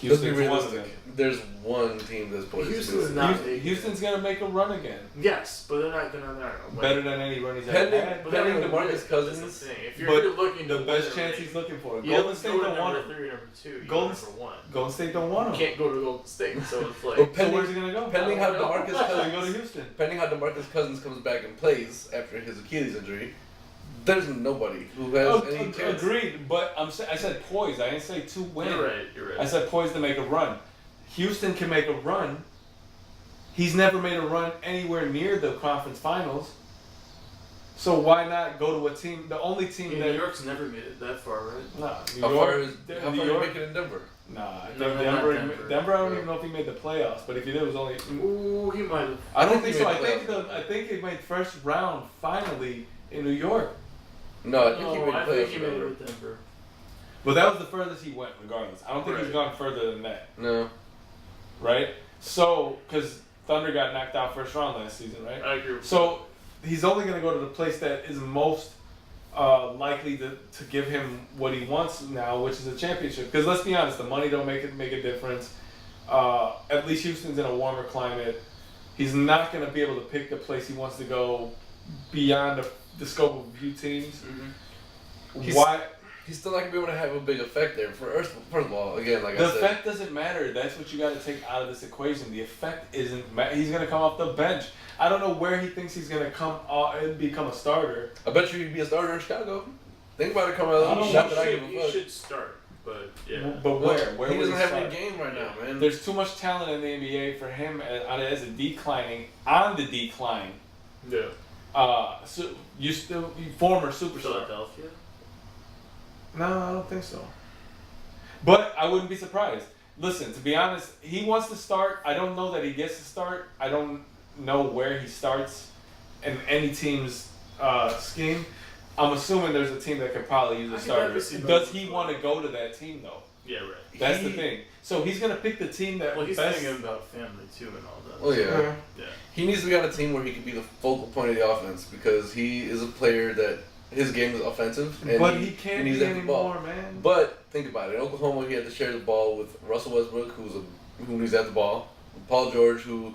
Let's be Houston's one of them. realistic. There's one team that's poised. Houston's to not- Houston's gonna make a run again. Yes, but they're not gonna win. Better than any run he's ever Pending- had. But they're not Pending gonna DeMarcus win. That's Cousins, the thing. If you're But looking the to best win, chance he's looking for. you Golden don't State go to don't want number him. 3 or number 2. You Golden- go number 1. Golden State don't want You him. can't go to Golden State, so it's like. But So where's he gonna go? pending how I don't know. DeMarcus So he Cousins, go to Houston. pending how DeMarcus Cousins comes back and plays after his Achilles injury, there's nobody who has any chance. Agreed, but I said poised. I didn't say to win. You're right. You're right. I said poised to make a run. Houston can make a run. He's never made a run anywhere near the conference finals. So why not go to a team? The only team New that York's never made it that far, right? Nah, New How York. far is New how far you York. make it in Denver? Nah, I think No, not Denver. Denver. Denver. I don't even know if he made the playoffs. But if he did, it was only. Ooh, he might have. I don't think think he so. made I think playoffs. I think he made first round finally in New York. No, I think he No, made I the think playoffs he in made it Denver. with Denver. But that was the furthest he went, regardless. I don't think he's Right. gone further than that, No. right? So, because Thunder got knocked out first round last season, right? I agree with So he's only going to go to the place that is most likely to give him what he wants now, which is a championship. Because let's be honest, the money don't make a difference. At least Houston's in a warmer climate. He's not going to be able to pick the place he wants to go beyond the scope of a few teams. He's- Why? He's still not gonna be able to have a big effect there. First of all, again, like The I said, effect doesn't matter. That's what you got to take out of this equation. The effect isn't. He's going to come off the bench. I don't know where he thinks he's going to come and become a starter. I bet you he'd be a starter in Chicago. Think about it, I Carmelo. don't Not know. that I give He a fuck. should start, but yeah. But where? Where he would doesn't have start? any game right now, man. There's too much talent in the NBA for him as a declining on the decline. Yeah. So former superstar. Philadelphia. No, I don't think so. But I wouldn't be surprised. Listen, to be honest, he wants to start. I don't know that he gets to start. I don't know where he starts in any team's scheme. I'm assuming there's a team that could probably use a I can starter. never see Does Melo he want to go to that team though? Yeah, right. That's the thing. So he's gonna pick the team that Well, he's best. thinking about family too and all that. Well, yeah. Yeah. He needs to be on a team where he can be the focal point of the offense because he is a player that his game is offensive. And But he can't needs be to have the ball. anymore, man. But think about it. In Oklahoma, he had to share the ball with Russell Westbrook, who needs to have the ball. Paul George, who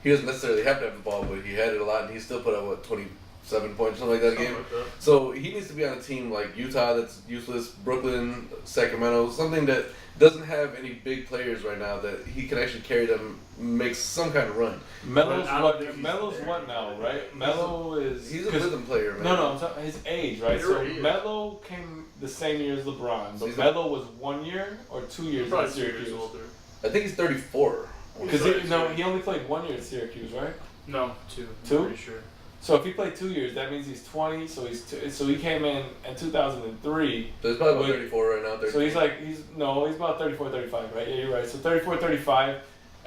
he doesn't necessarily have to have the ball, but he had it a lot, and he still put up 27 points, something like that Something game. like that. So he needs to be on a team like Utah that's useless, Brooklyn, Sacramento, something that doesn't have any big players right now that he can actually carry them, make some kind of run. Melo's But I don't what? think he's Melo's there. what now, right? Melo is. He's a 'cause- rhythm player, man. No, I'm talking his age, right? You're So right, he is. Melo came the same year as LeBron, but He's Melo was 1 year or 2 years Probably in 2 years Syracuse. older. I think he's 34. Because Sorry, he only played 1 year at Syracuse, right? No, 2. Two? I'm pretty sure. So if he played 2 years, that means he's 20. So so he came in 2003. So he's probably about Wait. 34 right now. 34. So he's about 34, 35, right? Yeah, you're right. So 34, 35.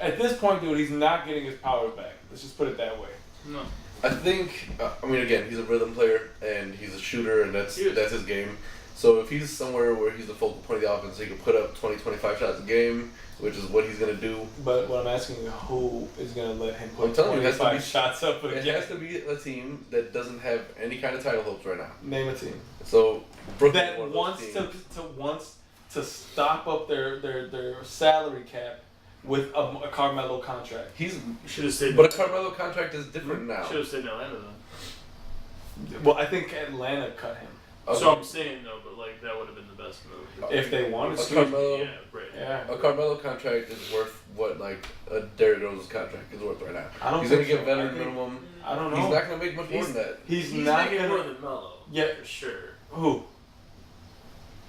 At this point, dude, he's not getting his power back. Let's just put it that way. No. I think, again, he's a rhythm player and he's a shooter, and that's He is. his game. So if he's somewhere where he's the focal point of the offense, he can put up 20, 25 shots a game, which is what he's going to do. But what I'm asking is, who is going to let him put I'm telling you, it has to 25 be- shots up It again? has to be a team that doesn't have any kind of title hopes right now. Name a team. So Brooklyn That one of those wants teams. wants to stop up their salary cap with a Carmelo contract. He's, You should have stayed. but a Carmelo contract is different now. Should have stayed in Atlanta then. Well, I think Atlanta cut him Okay. So I'm saying though, but like that would have been the best move. if they wanted a to. Carmelo, Yeah, right. Yeah. a Carmelo contract is worth what like a Derrick Rose's contract is worth right now. I don't He's think going to get so. veteran I think- minimum. I don't know. He's not going to make much more He's- than that. He's He's not making gonna. more than Melo. Yeah. for sure. Who?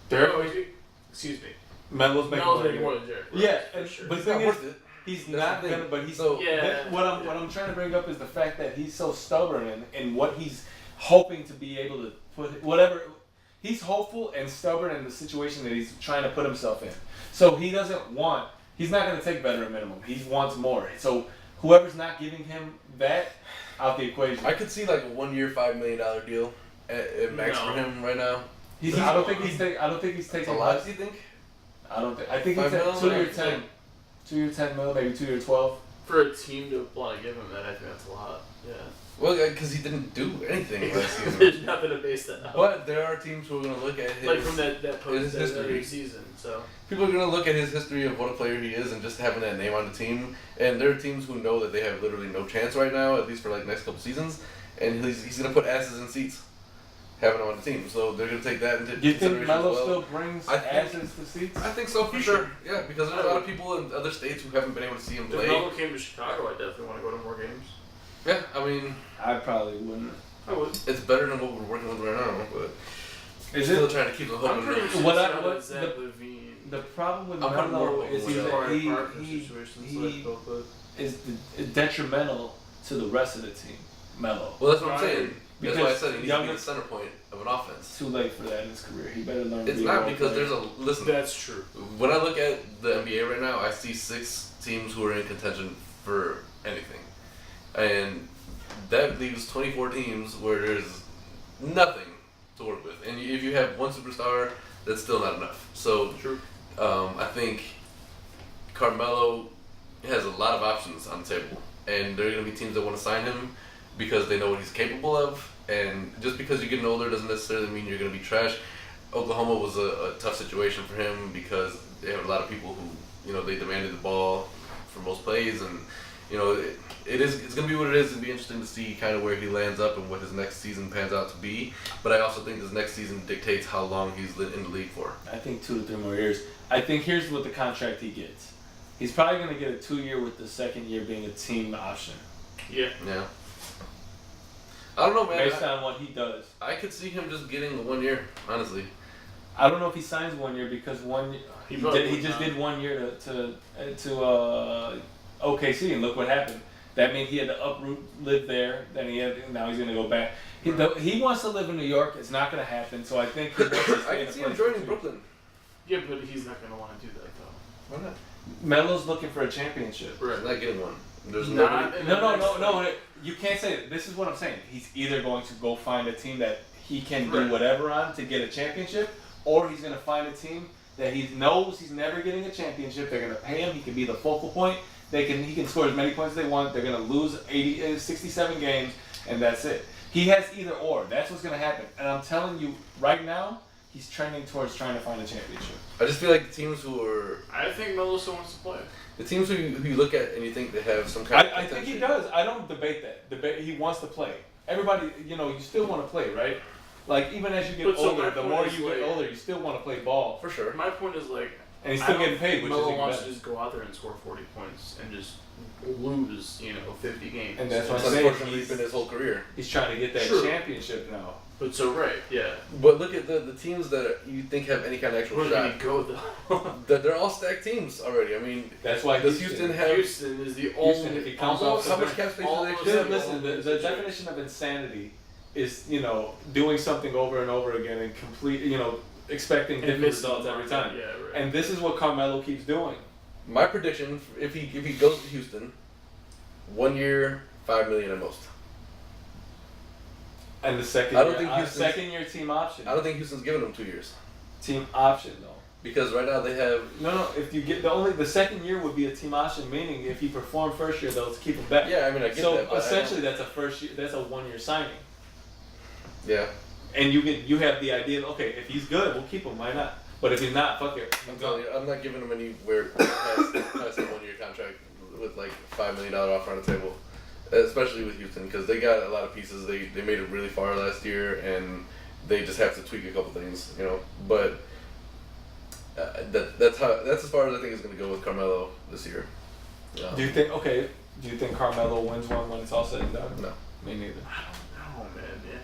Derek. Excuse me. Melo's making Melo's more making than more than Derek. Yeah, for and- sure. but It's the not thing is, worth it. he's That's not the thing. gonna. But he's So- Yeah. What I'm trying to bring up is the fact that he's so stubborn in what he's hoping to be able to put whatever. He's hopeful and stubborn in the situation that he's trying to put himself in. So he doesn't want. He's not going to take veteran minimum. He wants more. So whoever's not giving him that out the equation. I could see like a 1 year, $5 million deal at max No. for him right now. I don't think he's It's taking a lot, do you think? I don't think. I think he's $5 at million? 2 year 10, 2 year 10 mil, maybe 2 year 12. For a team to want to give him that, I think that's a lot. Yeah. Well, because he didn't do anything last season. There's nothing to base that on. But there are teams who are going to look at his Like from that his history. season, so. People are going to look at his history of what a player he is and just having that name on the team. And there are teams who know that they have literally no chance right now, at least for like next couple seasons. And he's going to put asses in seats having him on the team. So they're going to take that into You think consideration Melo as well. still brings asses to seats? I think so for sure. Yeah, because there's a lot of people in other states who haven't been able to see him If play. Melo came to Chicago, I definitely want to go to more games. Yeah, I mean, I probably wouldn't. I would. it's better than what we're working with right now, but Is still it? trying to keep the hope I'm in pretty there. sure What it's I- not what- with Zach Levine. The problem with I'm kind of Melo more is with he is detrimental to the rest of the team. Melo. Well, that's what I'm Right. saying. That's Because why I said he needs to be younger- the center point of an offense. It's too late for that in his career. He better learn. to It's be a not role because player. there's listen. That's true. When I look at the NBA right now, I see 6 teams who are in contention for anything, and that leaves 24 teams where there's nothing to work with. And if you have one superstar, that's still not enough. So True. I think Carmelo has a lot of options on the table, and there are going to be teams that want to sign him because they know what he's capable of. And just because you're getting older doesn't necessarily mean you're going to be trash. Oklahoma was a tough situation for him because they have a lot of people who, they demanded the ball for most plays, and it's going to be what it is. It'll be interesting to see kind of where he lands up and what his next season pans out to be. But I also think this next season dictates how long he's in the league for. I think 2 to 3 more years. I think here's what the contract he gets. He's probably going to get a 2-year with the second year being a team option. Yeah. Yeah. I don't know, man. Based on what he does. I could see him just getting the 1 year, honestly. I don't know if he signs 1 year because He he probably just would did 1 year to OKC, and look what happened. That means he had to uproot, live there. Then now he's going to go back. He wants to live in New York. It's not going to happen. So I think he wants to stay I in can a see him place for joining 2. Brooklyn. Yeah, but he's not going to want to do that, though. Why not? Melo's looking for a championship. He's not getting one. There's Not nobody. in No, the no, next no, league. no. You can't say that. This is what I'm saying. He's either going to go find a team that he can do Right. whatever on to get a championship, or he's going to find a team that he knows he's never getting a championship. They're going to pay him. He can be the focal point. He can score as many points as they want. They're going to lose 67 games, and that's it. He has either or. That's what's going to happen. And I'm telling you right now, he's trending towards trying to find a championship. I just feel like the teams who are I think Melo still wants to play. the teams who you look at and you think they have some kind of I think he potential. does. I don't debate that. He wants to play. Everybody, you still want to play, right? Like, even as you get But so older, my the point more is, you get like- older, you still want to play ball. For sure. My point is, like, And he's still getting paid, which is Melo even wants better. to just go out there and score 40 points and just lose, 50 games. And that's what That's I'm saying. unfortunately been his whole career. He's trying to get that True. championship now. But so right, yeah. But look at the teams that you think have any kind of actual Where did he shot. go though? They're all stacked teams already. I mean, That's why does Houston have? Houston is the Houston, only. if he comes almost- off How much cap space do they almost actually Dude, have? listen, the definition of insanity is, doing something over and over again and expecting And different missing results the every mark. time. Yeah, right. And this is what Carmelo keeps doing. My prediction: if he goes to Houston, 1 year, $5 million at most. And the second I don't year, think Houston's- second year team option. I don't think Houston's giving him 2 years Team option though. because right now they have. No. If you get the second year would be a team option, meaning if he performed first year, they'll keep him back. Yeah, I mean I get So that. But essentially, that's a first year. That's a 1 year signing. yeah. And you have the idea of, okay, if he's good, we'll keep him. Why not? But if he's not, fuck it. I'm telling you, I'm not giving him anywhere past a 1 year contract with like $5 million offer on the table, especially with Houston because they got a lot of pieces. They made it really far last year and they just have to tweak a couple things, But that's as far as I think it's going to go with Carmelo this year. Do you think Carmelo wins one when it's all said and done? No, Me neither. I don't know, man. Yeah.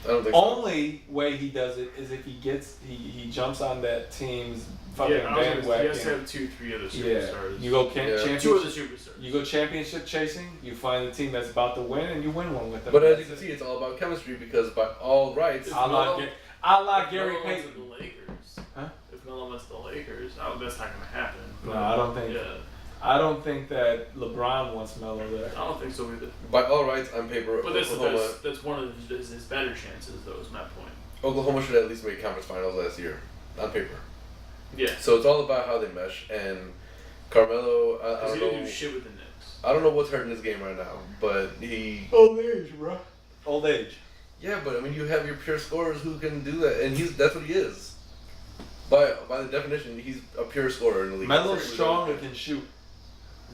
I don't think so. Only way he does it is if he jumps on that team's fucking Yeah, I was gonna- he bandwagon. has to have 2-3 other Yeah, superstars. you go Yeah. championship. 2 other superstars. You go championship chasing. You find a team that's about to win, and you win one with them. But as you That's can it. see, it's all about chemistry because by all rights, If a la Melo- Gary Melo went to Payton. the Lakers. Huh? If Melo went to the Lakers, that's not gonna happen. No, I don't think. Yeah, I don't think that LeBron wants Melo there. I don't think so either. by all rights on paper, But that's Oklahoma, that's one of his better chances, though. Is my point. Oklahoma should at least make conference finals last year on paper. Yeah. So it's all about how they mesh and Carmelo, I Because don't he didn't know. do shit with the Knicks. I don't know what's hurting his game right now, but he. Old age, bro. Old age. Yeah, but I mean, you have your pure scorers who can do that, and that's what he is. By the definition, he's a pure scorer in the league. Melo's strong and can shoot.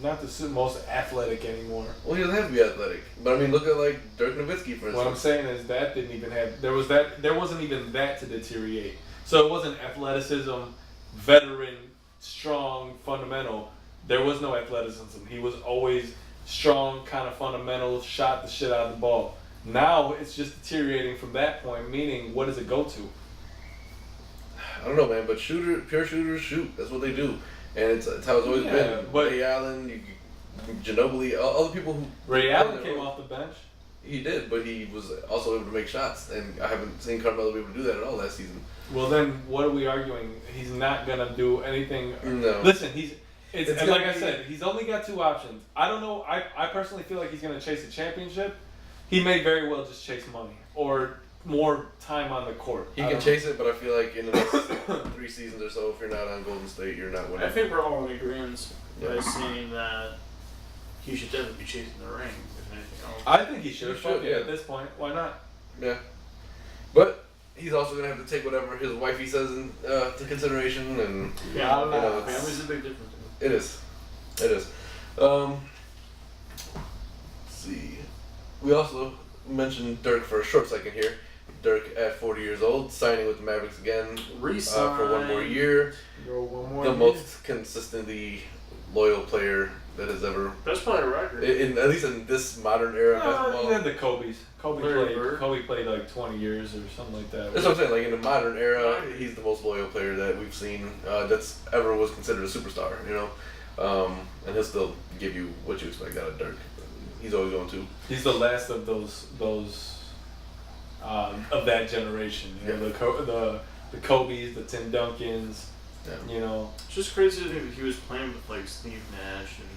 Not the most athletic anymore. Well, he doesn't have to be athletic, but I mean, look at like Dirk Nowitzki, for instance. What I'm saying is that didn't even have there wasn't even that to deteriorate. So it wasn't athleticism, veteran, strong, fundamental. There was no athleticism. He was always strong, kind of fundamental, shot the shit out of the ball. Now it's just deteriorating from that point. Meaning, what does it go to? I don't know, man, but pure shooters shoot. That's what they do, and it's how it's always been. But Ray Allen, Ginobili, all the people who. Ray Allen came off the bench. He did, but he was also able to make shots, and I haven't seen Carmelo be able to do that at all last season. Well, then what are we arguing? He's not gonna do anything. No. Listen, it's gonna like I be- said, he's only got two options. I don't know. I personally feel like he's gonna chase a championship. He may very well just chase money or more time on the court. He can chase it, but I feel like in the next 3 seasons or so, if you're not on Golden State, you're not winning. I think we're all in agreement by Yeah. saying that he should definitely be chasing the ring, if anything else. I think he should. He should, yeah. At this point, why not? Yeah, but he's also gonna have to take whatever his wifey says into consideration, and Yeah, I don't you know. it's- Family's a big difference. It is. Let's see. We also mentioned Dirk for a short second here. Dirk at 40 years old, signing with the Mavericks again Resign. for 1 more year. Go one more. The most consistently loyal player that has ever, That's probably a record. at least in this modern era of basketball. Then the Kobe's. Larry Bird. Kobe played like 20 years or something like that. That's what I'm saying. Like in the modern era, he's the most loyal player that we've seen that's ever was considered a superstar. You know, and he'll still give you what you expect out of Dirk. He's always going to. He's the last of those of that generation. You know, the Kobe's, the Tim Duncans. Yeah. You know, It's just crazy to think that he was playing with like Steve Nash and,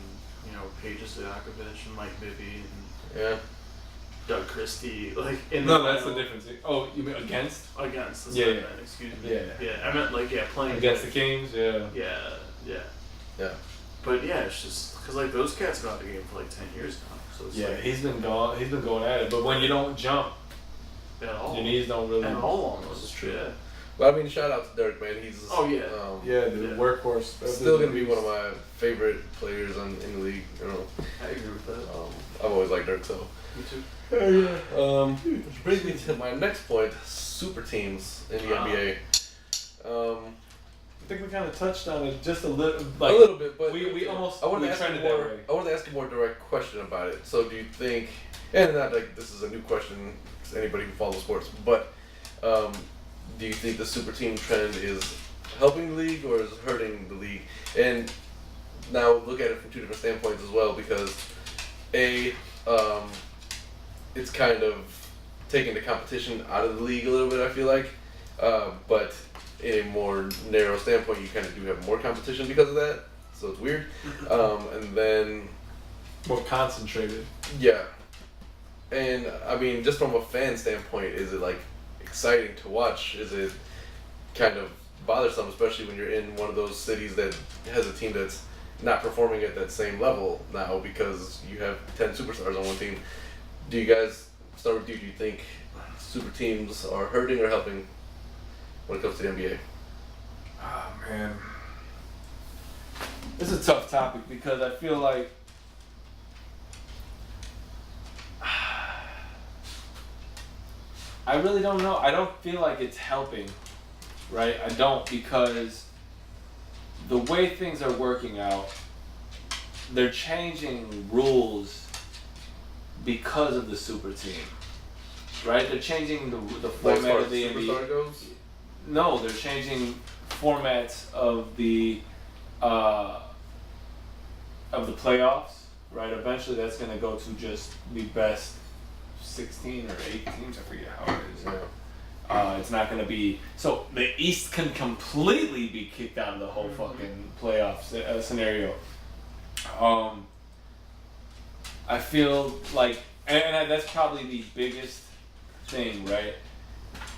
you know, Peja Stojakovic and Mike Bibby and Yeah. Doug Christie. Like in no, the that's the final- difference. Oh, you mean against? Against the Yeah, yeah, yeah. excuse me. Yeah. I meant like playing Against the with- Kings, yeah. Yeah. But yeah, it's just because like those cats have been out of the game for like 10 years now. So it's Yeah, like, he's been going at it. But when you don't jump, at all. your knees don't really. At all almost. This is true. Yeah. But I mean, shout out to Dirk, man. He's Oh, yeah. Yeah, the Yeah. workhorse. still gonna be one of my favorite players in the league. You know, I agree with that. I've always liked Dirk. So, Me too. which brings me to my next point: super teams in the NBA. I think we kind of touched on it just a little. A little bit, but we almost I wanted we to ask you trended that more. way. I wanted to ask a more direct question about it. So, do you think? And not like this is a new question to anybody who follows sports, but do you think the super team trend is helping the league or is hurting the league? And now look at it from 2 different standpoints as well, because it's kind of taking the competition out of the league a little bit, I feel like, but in a more narrow standpoint, you kind of do have more competition because of that, so it's weird. And then More concentrated. yeah, and I mean, just from a fan standpoint, is it like exciting to watch? Is it kind of bothersome, especially when you're in one of those cities that has a team that's not performing at that same level now because you have 10 superstars on one team? Do you guys start with you? Do you think super teams are hurting or helping when it comes to the NBA? Oh man, it's a tough topic because I feel like I really don't know. I don't feel like it's helping, right? I don't, because the way things are working out, they're changing rules because of the super team, right? They're changing the Like, as format far of as the superstar NBA. goes? No, they're changing formats of the playoffs, right? Eventually, that's going to go to just the best 16 or 8 teams. I forget how it is. Yeah. It's not going to be so the East can completely be kicked out of the whole fucking playoff scenario. I feel like, and that's probably the biggest thing, right?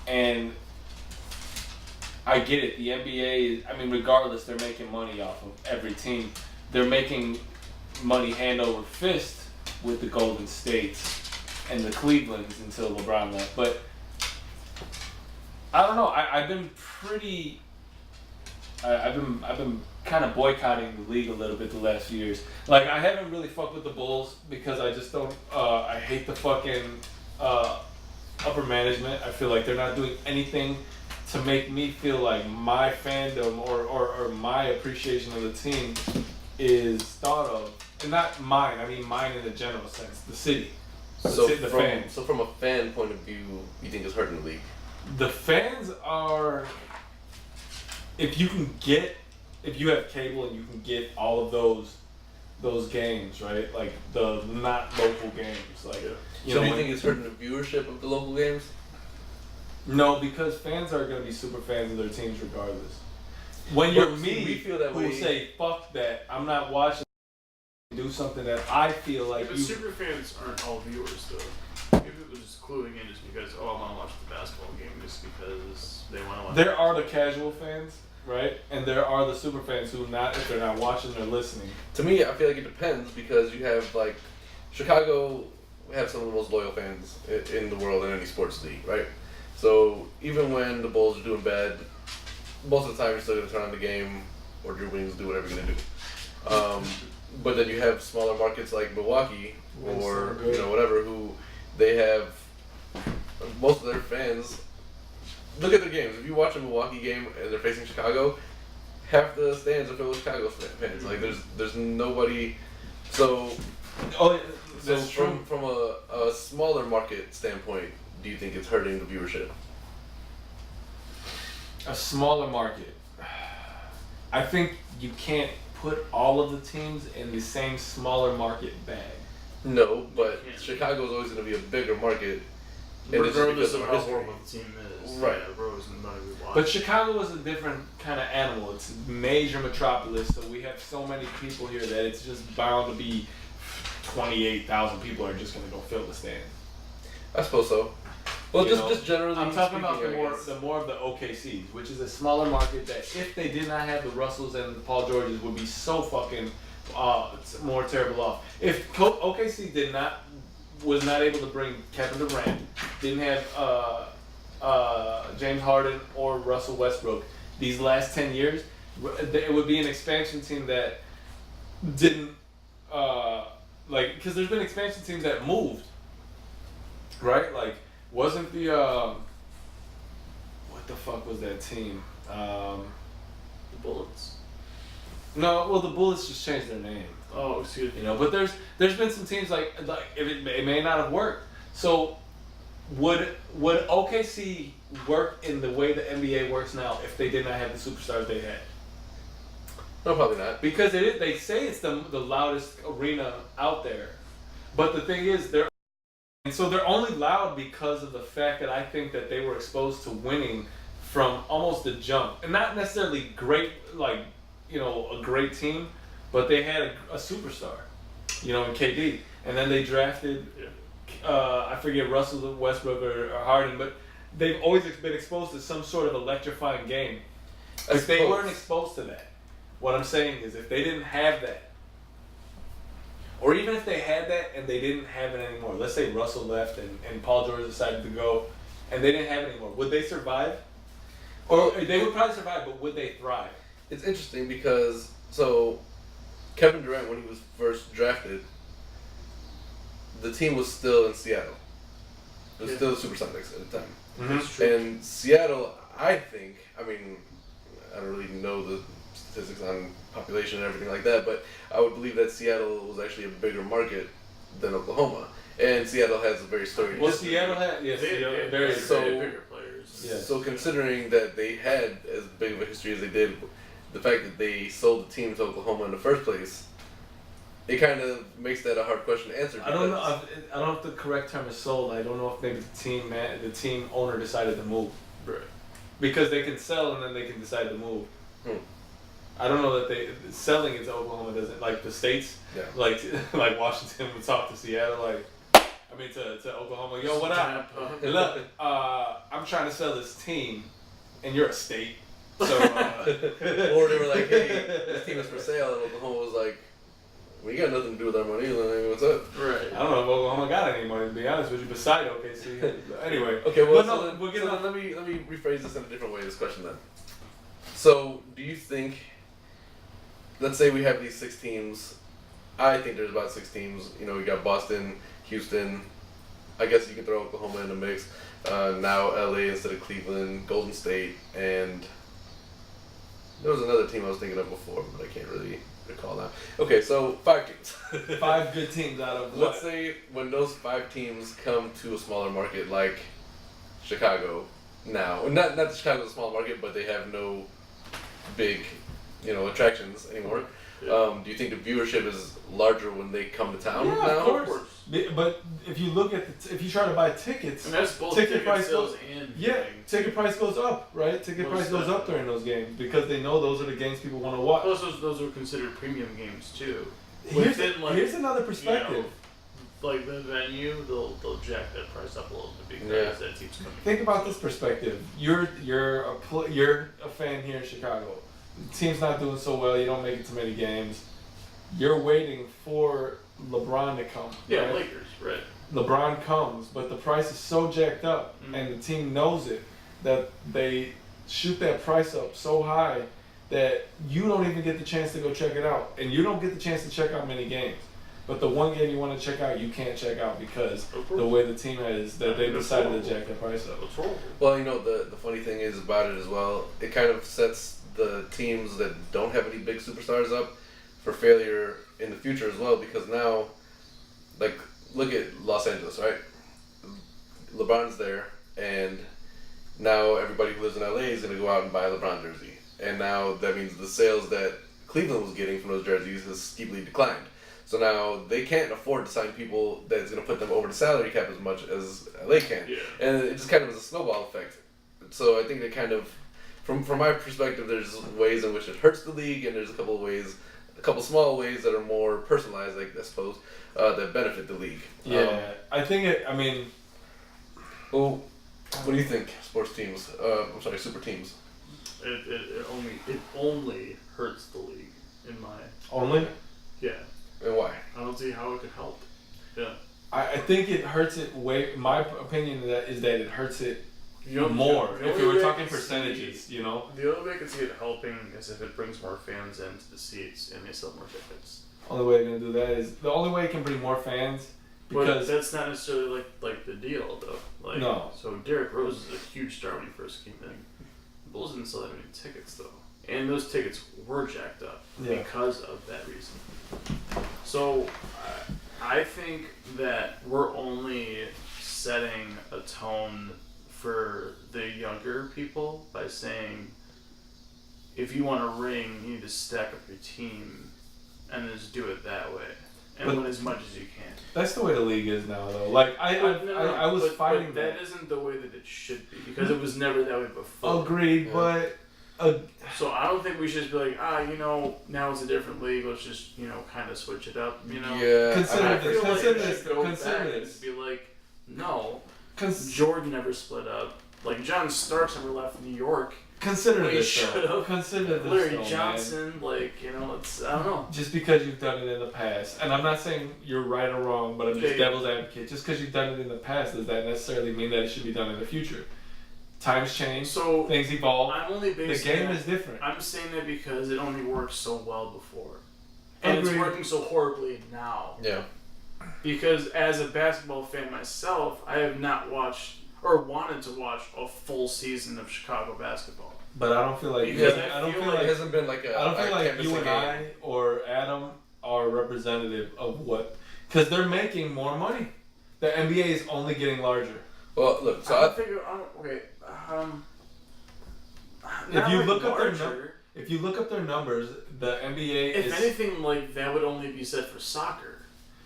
And I get it. The NBA, I mean, regardless, they're making money off of every team. they're making money hand over fist with the Golden States and the Clevelands until LeBron left. But I don't know. I've been pretty. I've been kind of boycotting the league a little bit the last few years. Like, I haven't really fucked with the Bulls because I just don't. I hate the fucking upper management. I feel like they're not doing anything to make me feel like my fandom or my appreciation of the team is thought of. And not mine. I mean mine in the general sense. The city. The fans. So from a fan point of view, you think it's hurting the league? The fans are. If you have cable and you can get all of those games, right? Like the not local games, like. So do you think it's hurting the viewership of the local games? No, because fans are going to be super fans of their teams regardless. When you're me, we feel that who way. will say, fuck that, I'm not watching, do something that I feel like but you... super fans aren't all viewers, though. Maybe they're just cluing in just because, I want to watch the basketball game just because they want to watch There are the casual fans, right? And there are the super fans who, not if they're not watching, they're listening. To me, I feel like it depends because you have, like, Chicago have some of the most loyal fans in the world in any sports league, right? So even when the Bulls are doing bad, most of the time you're still going to turn on the game or Drew Wings, do whatever you're going to do. But then you have smaller markets like Milwaukee or whatever, who they have most of their fans. Look at their games. If you watch a Milwaukee game and they're facing Chicago, half the stands are filled with Chicago fans. Like there's nobody. So That's true. From a smaller market standpoint, do you think it's hurting the viewership? A smaller market. I think you can't put all of the teams in the same smaller market bag. No, but Chicago's always going to be a bigger market. regardless of how horrible the team is. Right. Yeah, we're always going to watch. But Chicago is a different kind of animal. It's a major metropolis, so we have so many people here that it's just bound to be 28,000 people are just going to go fill the stand. I suppose so. Well, just generally. I'm talking about speaking, the more of the OKCs, which is a smaller market that if they did not have the Russells and the Paul Georges would be so fucking more terrible off. If OKC was not able to bring Kevin Durant, didn't have James Harden or Russell Westbrook these last 10 years, it would be an expansion team that didn't because there's been expansion teams that moved, right? Like, wasn't the what the fuck was that team? The Bullets. No, well, the Bullets just changed their name. Oh, excuse me. But there's been some teams like if it may not have worked. So would OKC work in the way the NBA works now if they did not have the superstars they had? No, probably not. Because they say it's the loudest arena out there, but the thing is they're only loud because of the fact that I think that they were exposed to winning from almost the jump, and not necessarily great a great team, but they had a superstar, in KD, and then they drafted I forget Russell Westbrook or Harden, but they've always been exposed to some sort of electrifying game. If they weren't exposed to that, what I'm saying is if they didn't have that, or even if they had that and they didn't have it anymore, let's say Russell left and Paul George decided to go and they didn't have it anymore, would they survive? Or they would probably survive, but would they thrive? It's interesting because, Kevin Durant, when he was first drafted, the team was still in Seattle. It was still the Supersonics at the time. Mm-hmm. And Seattle, I think, I don't really know the statistics on population and everything like that, but I would believe that Seattle was actually a bigger market than Oklahoma. And Seattle has a very storied history. Seattle had, They very had bigger players. Yeah. So considering that they had as big of a history as they did, the fact that they sold the team to Oklahoma in the first place, it kind of makes that a hard question to answer. I don't know. I don't know if the correct term is sold. I don't know if maybe the team owner decided to move. Right. Because they can sell and then they can decide to move. I don't know that selling it to Oklahoma doesn't, like the states, like Washington would talk to Seattle, to Oklahoma. Yo, what up? Hey, look, I'm trying to sell this team, and you're a state. So, Or they were like, hey, this team is for sale, and Oklahoma was like, we got nothing to do with our money. Like, what's up? Right. I don't know if Oklahoma got any money, to be honest with you, beside OKC. Anyway. Okay, well, But no, so, then, we'll get so on. then let me rephrase this in a different way. This question then. So, do you think? Let's say we have these 6 teams. I think there's about 6 teams. You know, we got Boston, Houston. I guess you can throw Oklahoma in the mix. Now LA instead of Cleveland, Golden State, and there was another team I was thinking of before, but I can't really recall now. Okay, so 5 teams. 5 good teams out of Let's what? say when those 5 teams come to a smaller market like Chicago now, not that Chicago's a small market, but they have no big, attractions anymore. Yeah. Do you think the viewership is larger when they come to town Yeah, now? of course. But if you look at if you try to buy tickets, And that's both ticket ticket price sales goes. and Yeah, viewing. ticket price goes up, right? Ticket Most price goes up during those games because they know those are the games people want to watch. Plus, those are considered premium games too. Here's, Within, like, here's another perspective. Like the venue, they'll jack that price up a little bit because Yeah. that team's coming. Think about this perspective. You're a fan here in Chicago. The team's not doing so well. You don't make it to many games. You're waiting for LeBron to come. Yeah, right? Lakers, right? LeBron comes, but the price is so jacked up, Mhm. and the team knows it, that they shoot that price up so high that you don't even get the chance to go check it out, and you don't get the chance to check out many games. But the one game you want to check out, you can't check out because Of course. the way the team is, that they That's decided to horrible. jack that price up. What's horrible? Well, the funny thing is about it as well, it kind of sets the teams that don't have any big superstars up for failure in the future as well, because now, like, look at Los Angeles, right? LeBron's there, and now everybody who lives in LA is going to go out and buy a LeBron jersey. And now that means the sales that Cleveland was getting from those jerseys has steeply declined. So now they can't afford to sign people that's going to put them over the salary cap as much as LA can. Yeah. And it just kind of is a snowball effect. So I think that kind of, from my perspective, there's ways in which it hurts the league, and there's a couple small ways that are more personalized, I suppose, that benefit the league. Yeah, I think Well, what do you think, sports teams? Super teams. It only hurts the league in my only. yeah. And why? I don't see how it could help. Yeah. I think it hurts it way. My opinion is that it hurts it more. the If only you were way I talking can percentages, The only way I can see it helping is if it brings more fans into the seats and they sell more tickets. Only way they're gonna do that is the only way it can bring more fans But because that's not necessarily like the deal though. Like, No. So Derrick Rose is a huge star when he first came in. The Bulls didn't sell that many tickets though, and those tickets were jacked up Yeah. because of that reason. So I think that we're only setting a tone for the younger people by saying, if you want a ring, you need to stack up your team and just do it that way and But- win as much as you can. that's the way the league is now. Though, like I was fighting but that isn't the way that it should be because it was never that way before. Agreed, Yeah. but So I don't think we should just be like, now it's a different league. Let's just, kind of switch it up. Yeah. Consider I this, feel like consider we this, should go consider back this. and be like, no, cons- Jordan never split up. Like John Starks never left New York. consider Well, you this. should Though. have. Consider this. Larry though, man. Johnson, it's I don't know. Just because you've done it in the past, and I'm not saying you're right or wrong, but I'm just Yeah. devil's advocate. Just because you've done it in the past, does that necessarily mean that it should be done in the future? Times change, So things evolve. I'm only The basing game that- is different. I'm saying that because it only worked so well before, and Agreed. it's working so horribly now. Yeah. Because as a basketball fan myself, I have not watched or wanted to watch a full season of Chicago basketball. But I don't feel like Because I don't I feel feel It like hasn't been like a. I don't feel like can't you miss a and game. I or Adam are representative of what, because they're making more money. The NBA is only getting larger. Well, look. So I I, don't think. Okay. If you look up their larger. If you look up their numbers, the NBA If is anything, like that would only be said for soccer.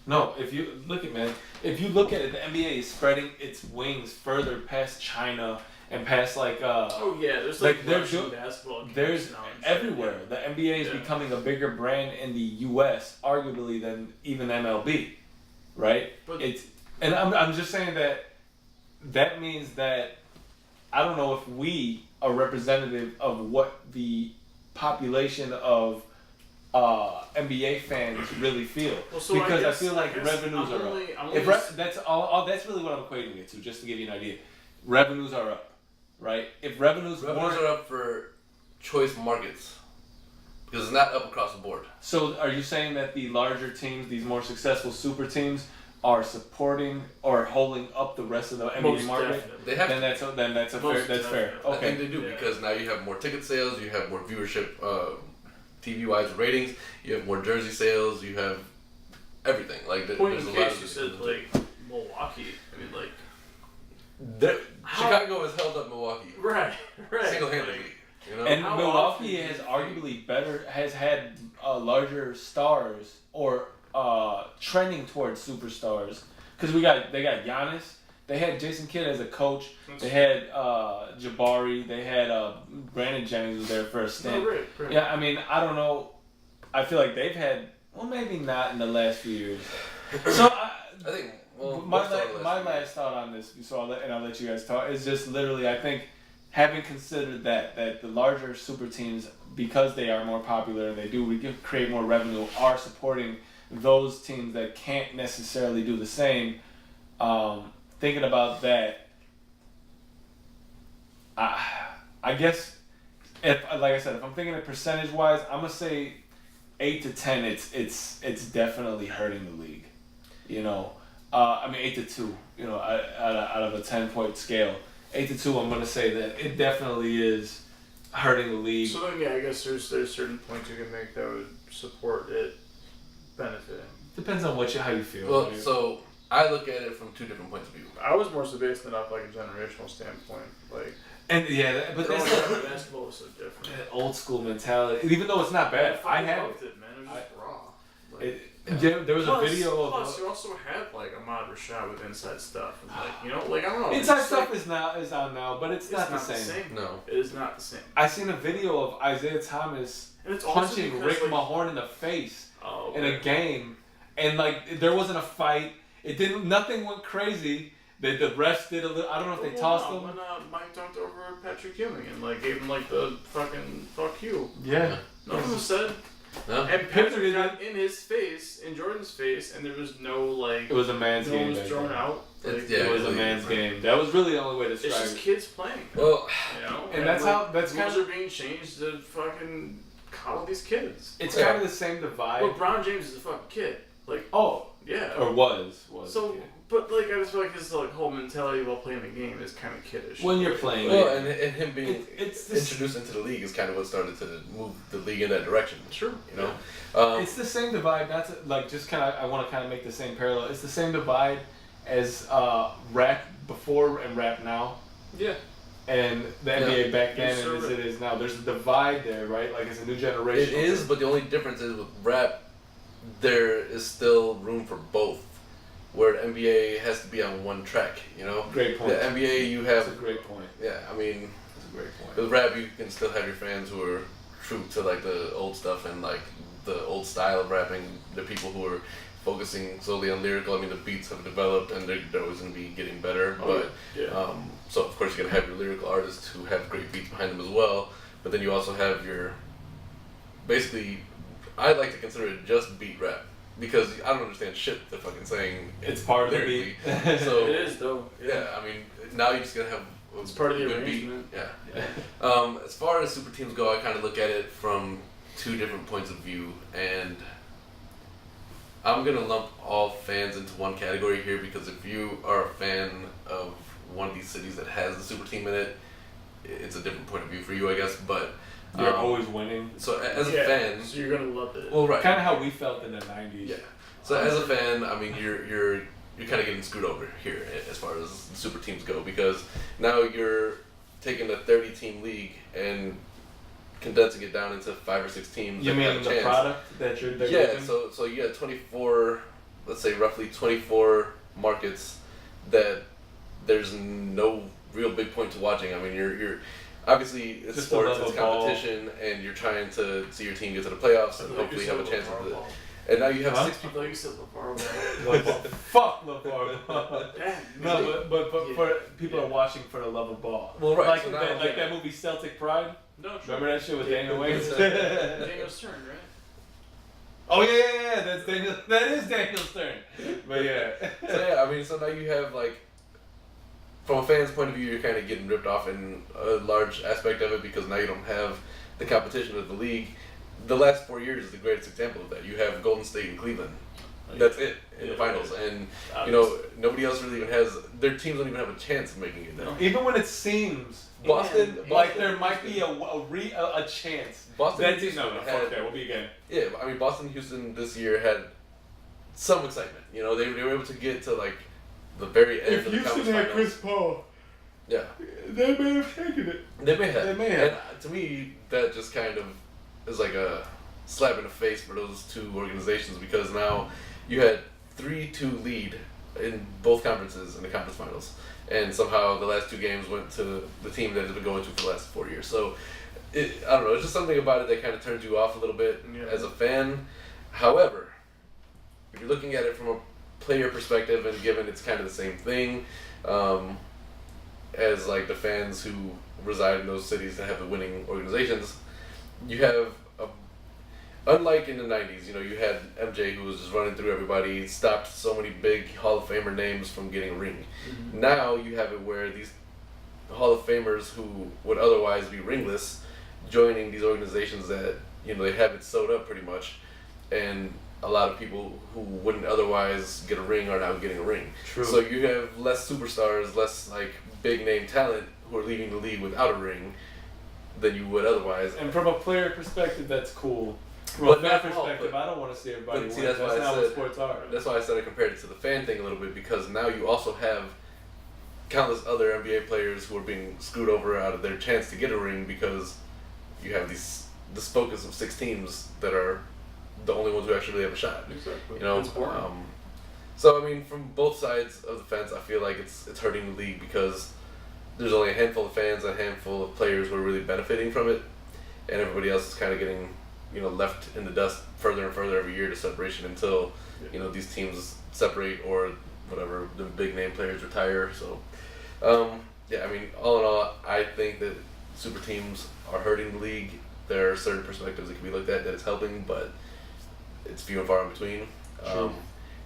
no. If you look at if you look at it, the NBA is spreading its wings further past China and past Oh yeah, there's Like, like they're Russian do- basketball. camps there's now and shit, everywhere. yeah. The NBA is Yeah. becoming a bigger brand in the U.S. arguably than even MLB, right? But- And I'm just saying that means that I don't know if we a representative of what the population of NBA fans really feel. Well, so because I guess, feel like guess revenues are up. That's all. That's really what I'm equating it to. Just to give you an idea, revenues are up, right? If revenues are up for choice markets. Because it's not up across the board. So are you saying that the larger teams, these more successful super teams, are supporting or holding up the rest of the NBA market? Definitely. They have then that's fair. Okay. I think they do because now you have more ticket sales, you have more viewership, TV-wise ratings, you have more jersey sales, you have everything. Like Point there's in a lot case of you said like Milwaukee. I mean like. Chicago has held up Milwaukee. Right. Single-handedly. Like, You know? And How Milwaukee often has arguably has had larger stars or trending towards superstars because they got Giannis. They had Jason Kidd as a coach. They had Jabari. They had Brandon Jennings was there for a stint. No, right. Yeah, I mean, I don't know. I feel like they've had, well, maybe not in the last few years. So I think my last thought on this, so I'll let you guys talk, is just literally, I think, having considered that the larger super teams, because they are more popular and they do create more revenue, are supporting those teams that can't necessarily do the same. Thinking about that, I guess if I'm thinking it percentage wise, I'm gonna say 8 to 10. It's definitely hurting the league. You know, 8 to 2. You know, out of a 10-point scale. 8 to 2, I'm going to say that it definitely is hurting the league. So then, I guess there's certain points you can make that would support it benefiting. Depends on how you feel. Well, so I look at it from two different points of view. I was more so basing it off like a generational standpoint, like. And but growing that's up, basketball was so different. that old school mentality. Even though it's not bad, I loved it, man. It was just raw. Like, there was a video of. Plus, you also had like Ahmad Rashad with inside stuff, and like I don't know. Inside stuff is on now, but it's not the the same. No, it is not the same. I seen a video of Isaiah Thomas punching Rick Mahorn in the face in a game, and like there wasn't a fight. Nothing went crazy. The refs did a little. I don't know if they tossed him. When Mike dunked over Patrick Ewing and like gave him like the fucking fuck you. Yeah. Nothing was said. No. And Patrick got in his face, in Jordan's face, and there was no like. It was a man's game. No one was thrown out. Like, it was a man's game. That was really the only way to describe it. It's just kids playing. Well, and that's like, that's kind rules are being changed to fucking coddle these kids. It's kind of the same divide. Well, LeBron James is a fucking kid. Like, yeah, or was. So, but like I just feel like his like whole mentality while playing the game is kind of kiddish. When you're playing, and him being introduced into the league is kind of what started to move the league in that direction. Sure, you know, it's the same divide. That's I want to kind of make the same parallel. It's the same divide as rap before and rap now. Yeah. And the NBA back then and as it is now, there's a divide there, right? Like it's a new generation. It is, but the only difference is with rap, there is still room for both. Where the NBA has to be on one track, you know. Great point. The NBA, you have. That's a great point. Yeah, I mean. That's a great point. With rap, you can still have your fans who are true to like the old stuff and like the old style of rapping. The people who are focusing solely on lyrical. I mean, the beats have developed and they're always going to be getting better. So of course you're going to have your lyrical artists who have great beats behind them as well. But then you also have your. Basically, I like to consider it just beat rap. Because I don't understand shit they're fucking saying. It's part of the beat. So it is though. Yeah, I mean, now you're just gonna have. It's part of the good arrangement. Beat. Yeah. As far as super teams go, I kind of look at it from two different points of view, and I'm gonna lump all fans into one category here because if you are a fan of one of these cities that has the super team in it, it's a different point of view for you, I guess. But you're always winning. So as a fan, so you're gonna love it. Well, right. Kind of how we felt in the '90s. Yeah. So as a fan, I mean, you're kind of getting screwed over here as far as the super teams go because now you're taking a 30-team league and condensing it down into 5 or 6 teams. You mean the product that you're giving? So you got 24, let's say roughly 24 markets that there's no real big point to watching. I mean, you're obviously it's sports, it's competition, and you're trying to see your team get to the playoffs and hopefully have a chance at it. And now you have Huh? 6 I people. thought you said LeVar Ball. Fuck LeVar Ball. Damn. No, but Yeah. for people Yeah. are watching for the love of ball. Well, right. Like so now, that, like that movie Celtic Pride. No, true. Remember that shit with Daniel Wayne? Daniel Stern, right? Oh yeah, that's Daniel. That is Daniel Stern. But yeah. So yeah, I mean, so now you have like, from a fan's point of view, you're kind of getting ripped off in a large aspect of it because now you don't have the competition of the league. The last 4 years is the greatest example of that. You have Golden State and Cleveland. That's it in the finals, and you know nobody else really even has. Their teams don't even have a chance of making it now. Even when it seems Boston, like there might be a chance. Boston, That's Houston no, had, fuck that. We'll be again. yeah. I mean, Boston, and Houston this year had some excitement. You know, they were able to get to like the very end of the conference finals. Paul, Yeah, they may have taken it. they may have. They may have. And to me, that just kind of is like a slap in the face for those two organizations because now you had 3-2 lead in both conferences in the conference finals, and somehow the last 2 games went to the team that has been going to for the last 4 years. So, I don't know. It's just something about it that kind of turns you off a little bit as a fan. However, if you're looking at it from a player perspective, and given it's kind of the same thing, as like the fans who reside in those cities that have the winning organizations, you have unlike in the 90s, you know, you had MJ who was just running through everybody, stopped so many big Hall of Famer names from getting a ring. Mm-hmm. Now you have it where these Hall of Famers who would otherwise be ringless joining these organizations that, you know, they have it sewed up pretty much, and a lot of people who wouldn't otherwise get a ring are now getting a ring. True. So you have less superstars, less like big name talent who are leaving the league without a ring than you would otherwise. And from a player perspective, that's cool. From But a fan not all, perspective, I don't want to see everybody but see, win. that's That's why I not said- what sports are. That's why I said I compared it to the fan thing a little bit, because now you also have countless other NBA players who are being screwed over out of their chance to get a ring because you have this focus of 6 teams that are the only ones who actually really have a shot. Exactly. You know, It's boring. so I mean, from both sides of the fence, I feel like it's hurting the league because there's only a handful of fans, a handful of players who are really benefiting from it, and everybody else is kind of getting, you know, left in the dust further and further every year to separation until, you know, these teams separate or whatever, the big name players retire. So, yeah, I mean, all in all, I think that super teams are hurting the league. There are certain perspectives that can be looked at that it's helping, but it's few and far in between. And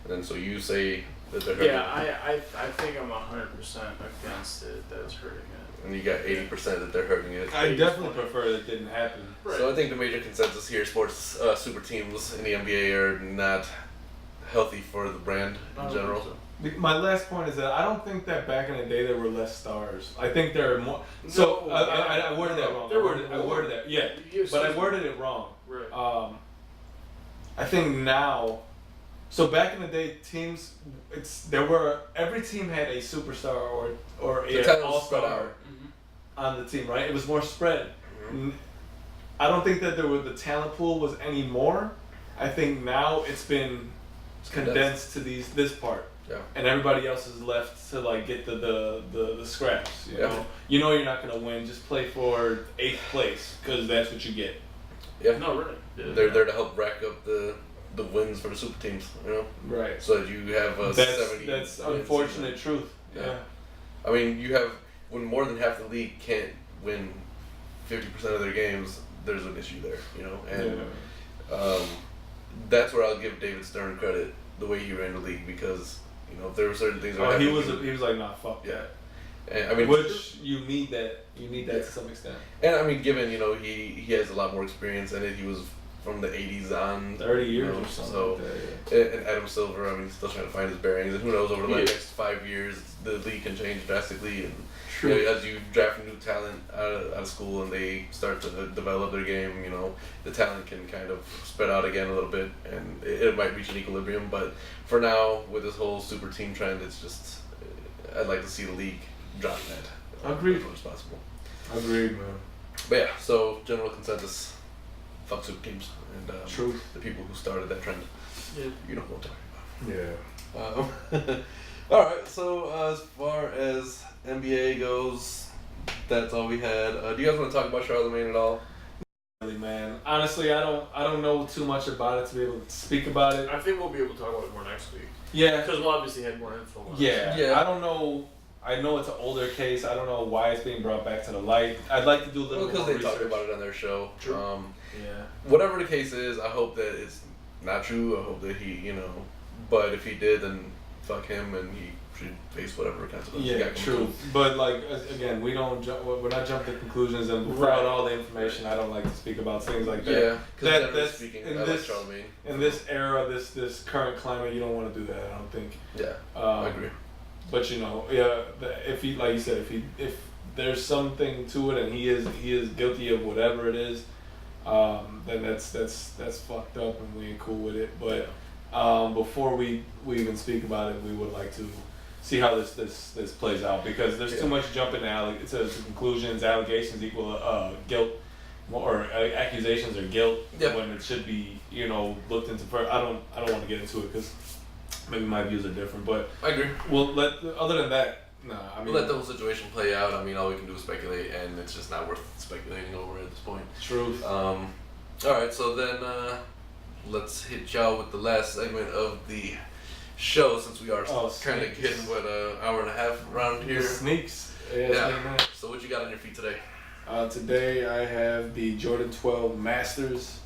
then so you say that they're hurting. Yeah, I think I'm 100% against it. That it's hurting it. And you got 80% that they're hurting it. I definitely prefer that didn't happen. Right. So I think the major consensus here, sports super teams in the NBA are not healthy for the brand in general. My last point is that I don't think that back in the day there were less stars. I think there are more. So No, I worded that wrong. There were I worded that. Yeah, You're but I so- worded it wrong. Right. I think now. So back in the day, teams, every team had a superstar or The a talent was spread all-star out. on the team, right? It was more spread. Mm-hmm. I don't think that the talent pool was any more. I think now it's been condensed to this part. Yeah. And everybody else is left to like get the scraps. You know, you're not gonna win. Just play for 8th place because that's what you get. Yeah. No, really. Yeah. They're there to help rack up the wins for the super teams, you know? Right. So that you have a 70. That's win unfortunate season. truth. Yeah. Yeah. I mean, you have, when more than half the league can't win 50% of their games, there's an issue there, you know? And that's where I'll give David Stern credit, the way he ran the league, because, you know, if there were certain things that He was like, nah, fuck yeah. that. And, I mean, Which you need that. You need that to some extent. and I mean, given, you know, he has a lot more experience in it. He was from the 80s on. 30 years you know, or something so, like that, and Adam Silver, I mean, he's still trying to find his bearings. And who knows, over the Yeah. next 5 years, the league can change drastically. And True. you know, as you draft new talent out of school and they start to develop their game, you know, the talent can kind of spread out again a little bit. And it might reach an equilibrium. But for now, with this whole super team trend, it's just, I'd like to see the league drop that. Agreed. As much as possible. Agreed, man. But yeah, so general consensus, fuck super teams and Truth. the people who started that trend. Yeah. You know what I'm talking Yeah. about. All right, so as far as NBA goes, that's all we had. Do you guys want to talk about Charlemagne at all? Really, man. Honestly, I don't know too much about it to be able to speak about it. I think we'll be able to talk about it more next week. Yeah. Because we'll obviously have more info on it. Yeah. I don't know. I know it's an older case. I don't know why it's being brought back to the light. I'd like to do a little because more they research. talked about it on their show. True. Yeah. Whatever the case is, I hope that it's not true. I hope that he, but if he did, then fuck him, and he should face whatever consequences. he Yeah, got true. But like again, we're not jumping to conclusions, and without all the information, I don't like to speak about things like that. Yeah, because generally that's speaking, in I this like Charlamagne. in this era, this current climate, you don't want to do that. I don't think. Yeah, I agree. But if he, like you said, if there's something to it, and he is guilty of whatever it is, then that's fucked up, and we ain't cool with it. But before we even speak about it, we would like to see how this plays out, because there's too much jumping to conclusions. Allegations equal guilt, or accusations are guilt when it should be looked into further. I don't want to get into it because maybe my views are different, but I agree. Other than that, we'll let the whole situation play out. I mean, all we can do is speculate, and it's just not worth speculating over at this point. Truth. All right, so then let's hit y'all with the last segment of the show, since we are kind of getting an hour and a half around here. The sneaks. Yeah. So what you got on your feet today? Today I have the Jordan 12 Masters.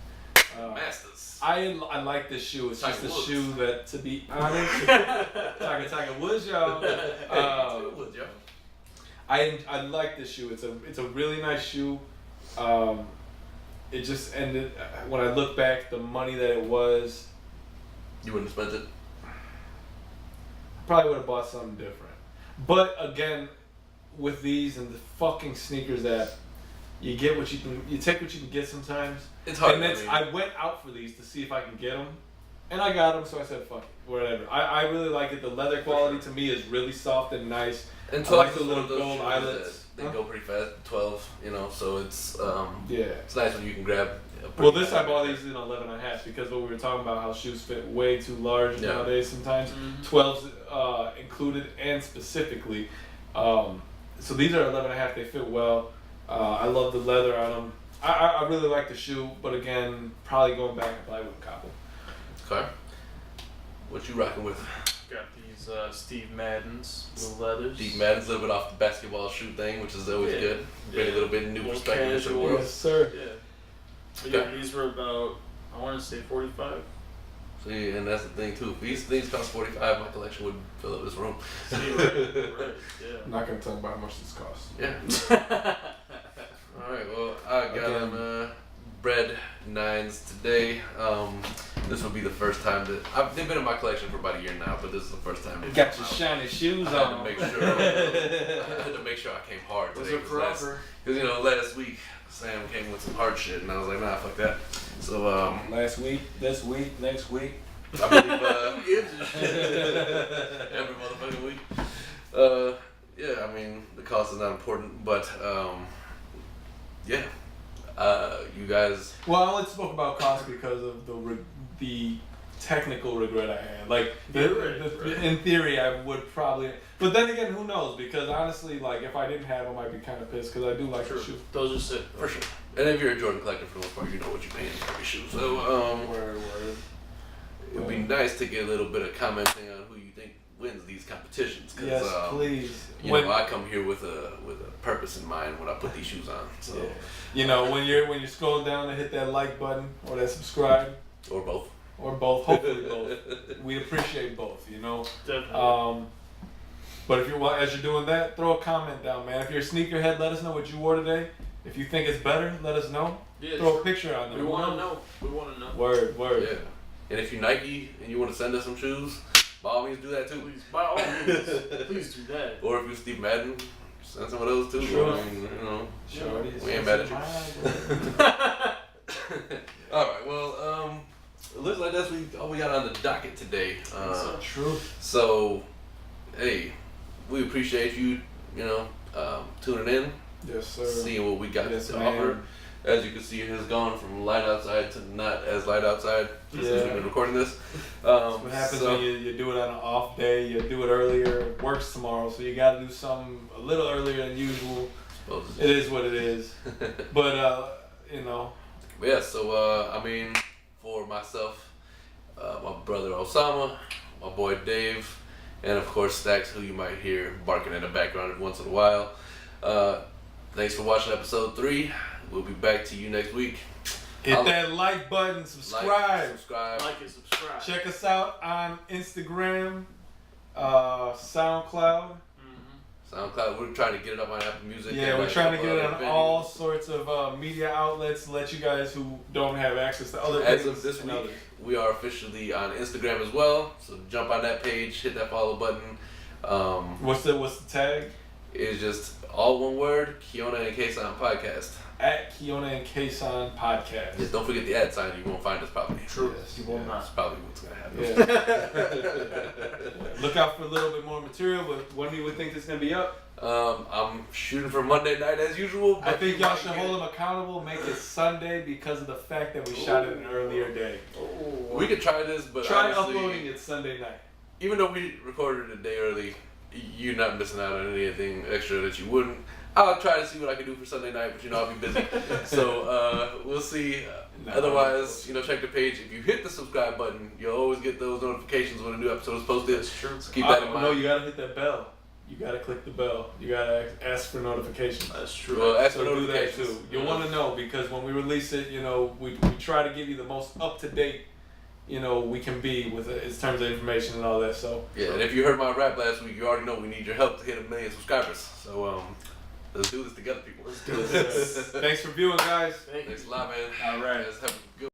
Masters. I like this shoe. It's just a shoe that, to be honest, Tiger Woods, y'all. I like this shoe. It's a really nice shoe. It just ended when I look back, the money that it was. You wouldn't have spent it. Probably would have bought something different. But again, with these and the fucking sneakers that you get what you can, you take what you can get sometimes. It's hard. And I went out for these to see if I can get them, and I got them. So I said, "Fuck it, whatever." I really like it. The leather quality to me is really soft and nice. And 12 I like the little gold eyelets. They go pretty fast. 12, so it's it's nice when you can grab. Well, I bought these in 11.5 because what we were talking about, how shoes fit way too large nowadays. Sometimes 12s included and specifically. So these are 11.5. They fit well. I love the leather on them. I really like the shoe, but again, probably going back, I probably wouldn't cop them. Okay. What you rocking with? Got these Steve Madden's little leathers. Steve Madden's a little bit off the basketball shoe thing, which is always good. Bring a little bit of new perspective to the world. Yes, sir. Yeah. These were about, I want to say 45. See, and that's the thing too. If these things cost 45, my collection would fill up this room. See, right. Yeah. I'm not gonna talk about how much this costs. Yeah. All right. Well, I got them Bread 9s today. This will be the first time that they've been in my collection for about a year now, but this is the first time. You got your shiny shoes on. I had to make sure I came hard today. Because last week Sam came with some hard shit, and I was like, nah, fuck that. So last week, this week, next week. I believe every motherfucking week. Yeah, I mean the cost is not important, but yeah. You guys. Well, I only spoke about cost because of the technical regret I had. Like, in theory, I would probably. But then again, who knows? Because honestly, like, if I didn't have them, I'd be kind of pissed because I do like the shoe. Those are sick. For sure. And if you're a Jordan collector, for the most part, you know what you're paying for every shoe. So, word. It would be nice to get a little bit of commenting on who you think wins these competitions. Cause, yes, please. I come here with a purpose in mind when I put these shoes on. So, when you're scrolling down to hit that like button or that subscribe, or both. Hopefully both. We appreciate both. Definitely. But if as you're doing that, throw a comment down, man. If you're a sneakerhead, let us know what you wore today. If you think it's better, let us know. Yeah, throw a picture on there. We want to know. Word. Yeah. And if you're Nike and you want to send us some shoes, by all means do that too. Please, by all means, please do that. Or if you're Steve Madden, send some of those too. Sure. I mean, Sure. We ain't mad at you. All right. Well, it looks like that's all we got on the docket today. True. So, hey, we appreciate you. Tuning in. Yes, sir. Seeing what we got to offer. As you can see, it has gone from light outside to not as light outside since we've been recording this. That's what happens when you do it on an off day. You do it earlier. It works tomorrow, so you got to do something a little earlier than usual. It is what it is. But But yeah, so I mean, for myself, my brother Osama, my boy Dave, and of course Stacks, who you might hear barking in the background every once in a while. Thanks for watching episode 3. We'll be back to you next week. Hit that like button, subscribe. Like and subscribe. Check us out on Instagram, SoundCloud. SoundCloud. We're trying to get it up on Apple Music. Yeah, and we're trying to get it on venues. all sorts of media outlets. Let you guys who don't have access to other As things. of this and week, others. we are officially on Instagram as well. So jump on that page, hit that follow button. What's the tag? It's just all one word, Kiona and Kasson podcast. At Kiona and Kasson podcast. Just don't forget the ad sign. You won't find us probably. True. Yes, You will not. That's probably what's gonna happen. Yeah. Look out for a little bit more material, but when do you think this is gonna be up? I'm shooting for Monday night as usual. I but think you y'all might should get- hold them accountable, make it Sunday because of the fact that we shot it an earlier day. We could try this, but Try honestly, uploading it Sunday night. even though we recorded it a day early, you're not missing out on anything extra that you wouldn't. I'll try to see what I can do for Sunday night, but I'll be busy. So we'll see. Otherwise, check the page. If you hit the subscribe button, you'll always get those notifications when a new episode is posted. That's true. So keep that in mind. No, you gotta hit that bell. You gotta click the bell. You gotta ask for notifications. That's true. Well, ask for So do that notifications. too. You'll want to know because when we release it, we try to give you the most up to date, we can be with it in terms of information and all that. So Yeah, and if you heard my rap last week, you already know we need your help to hit 1 million subscribers. So let's do this together, people. Let's do this. thanks for viewing, guys. Thank you. Thanks a lot, man. All right. Guys, have a good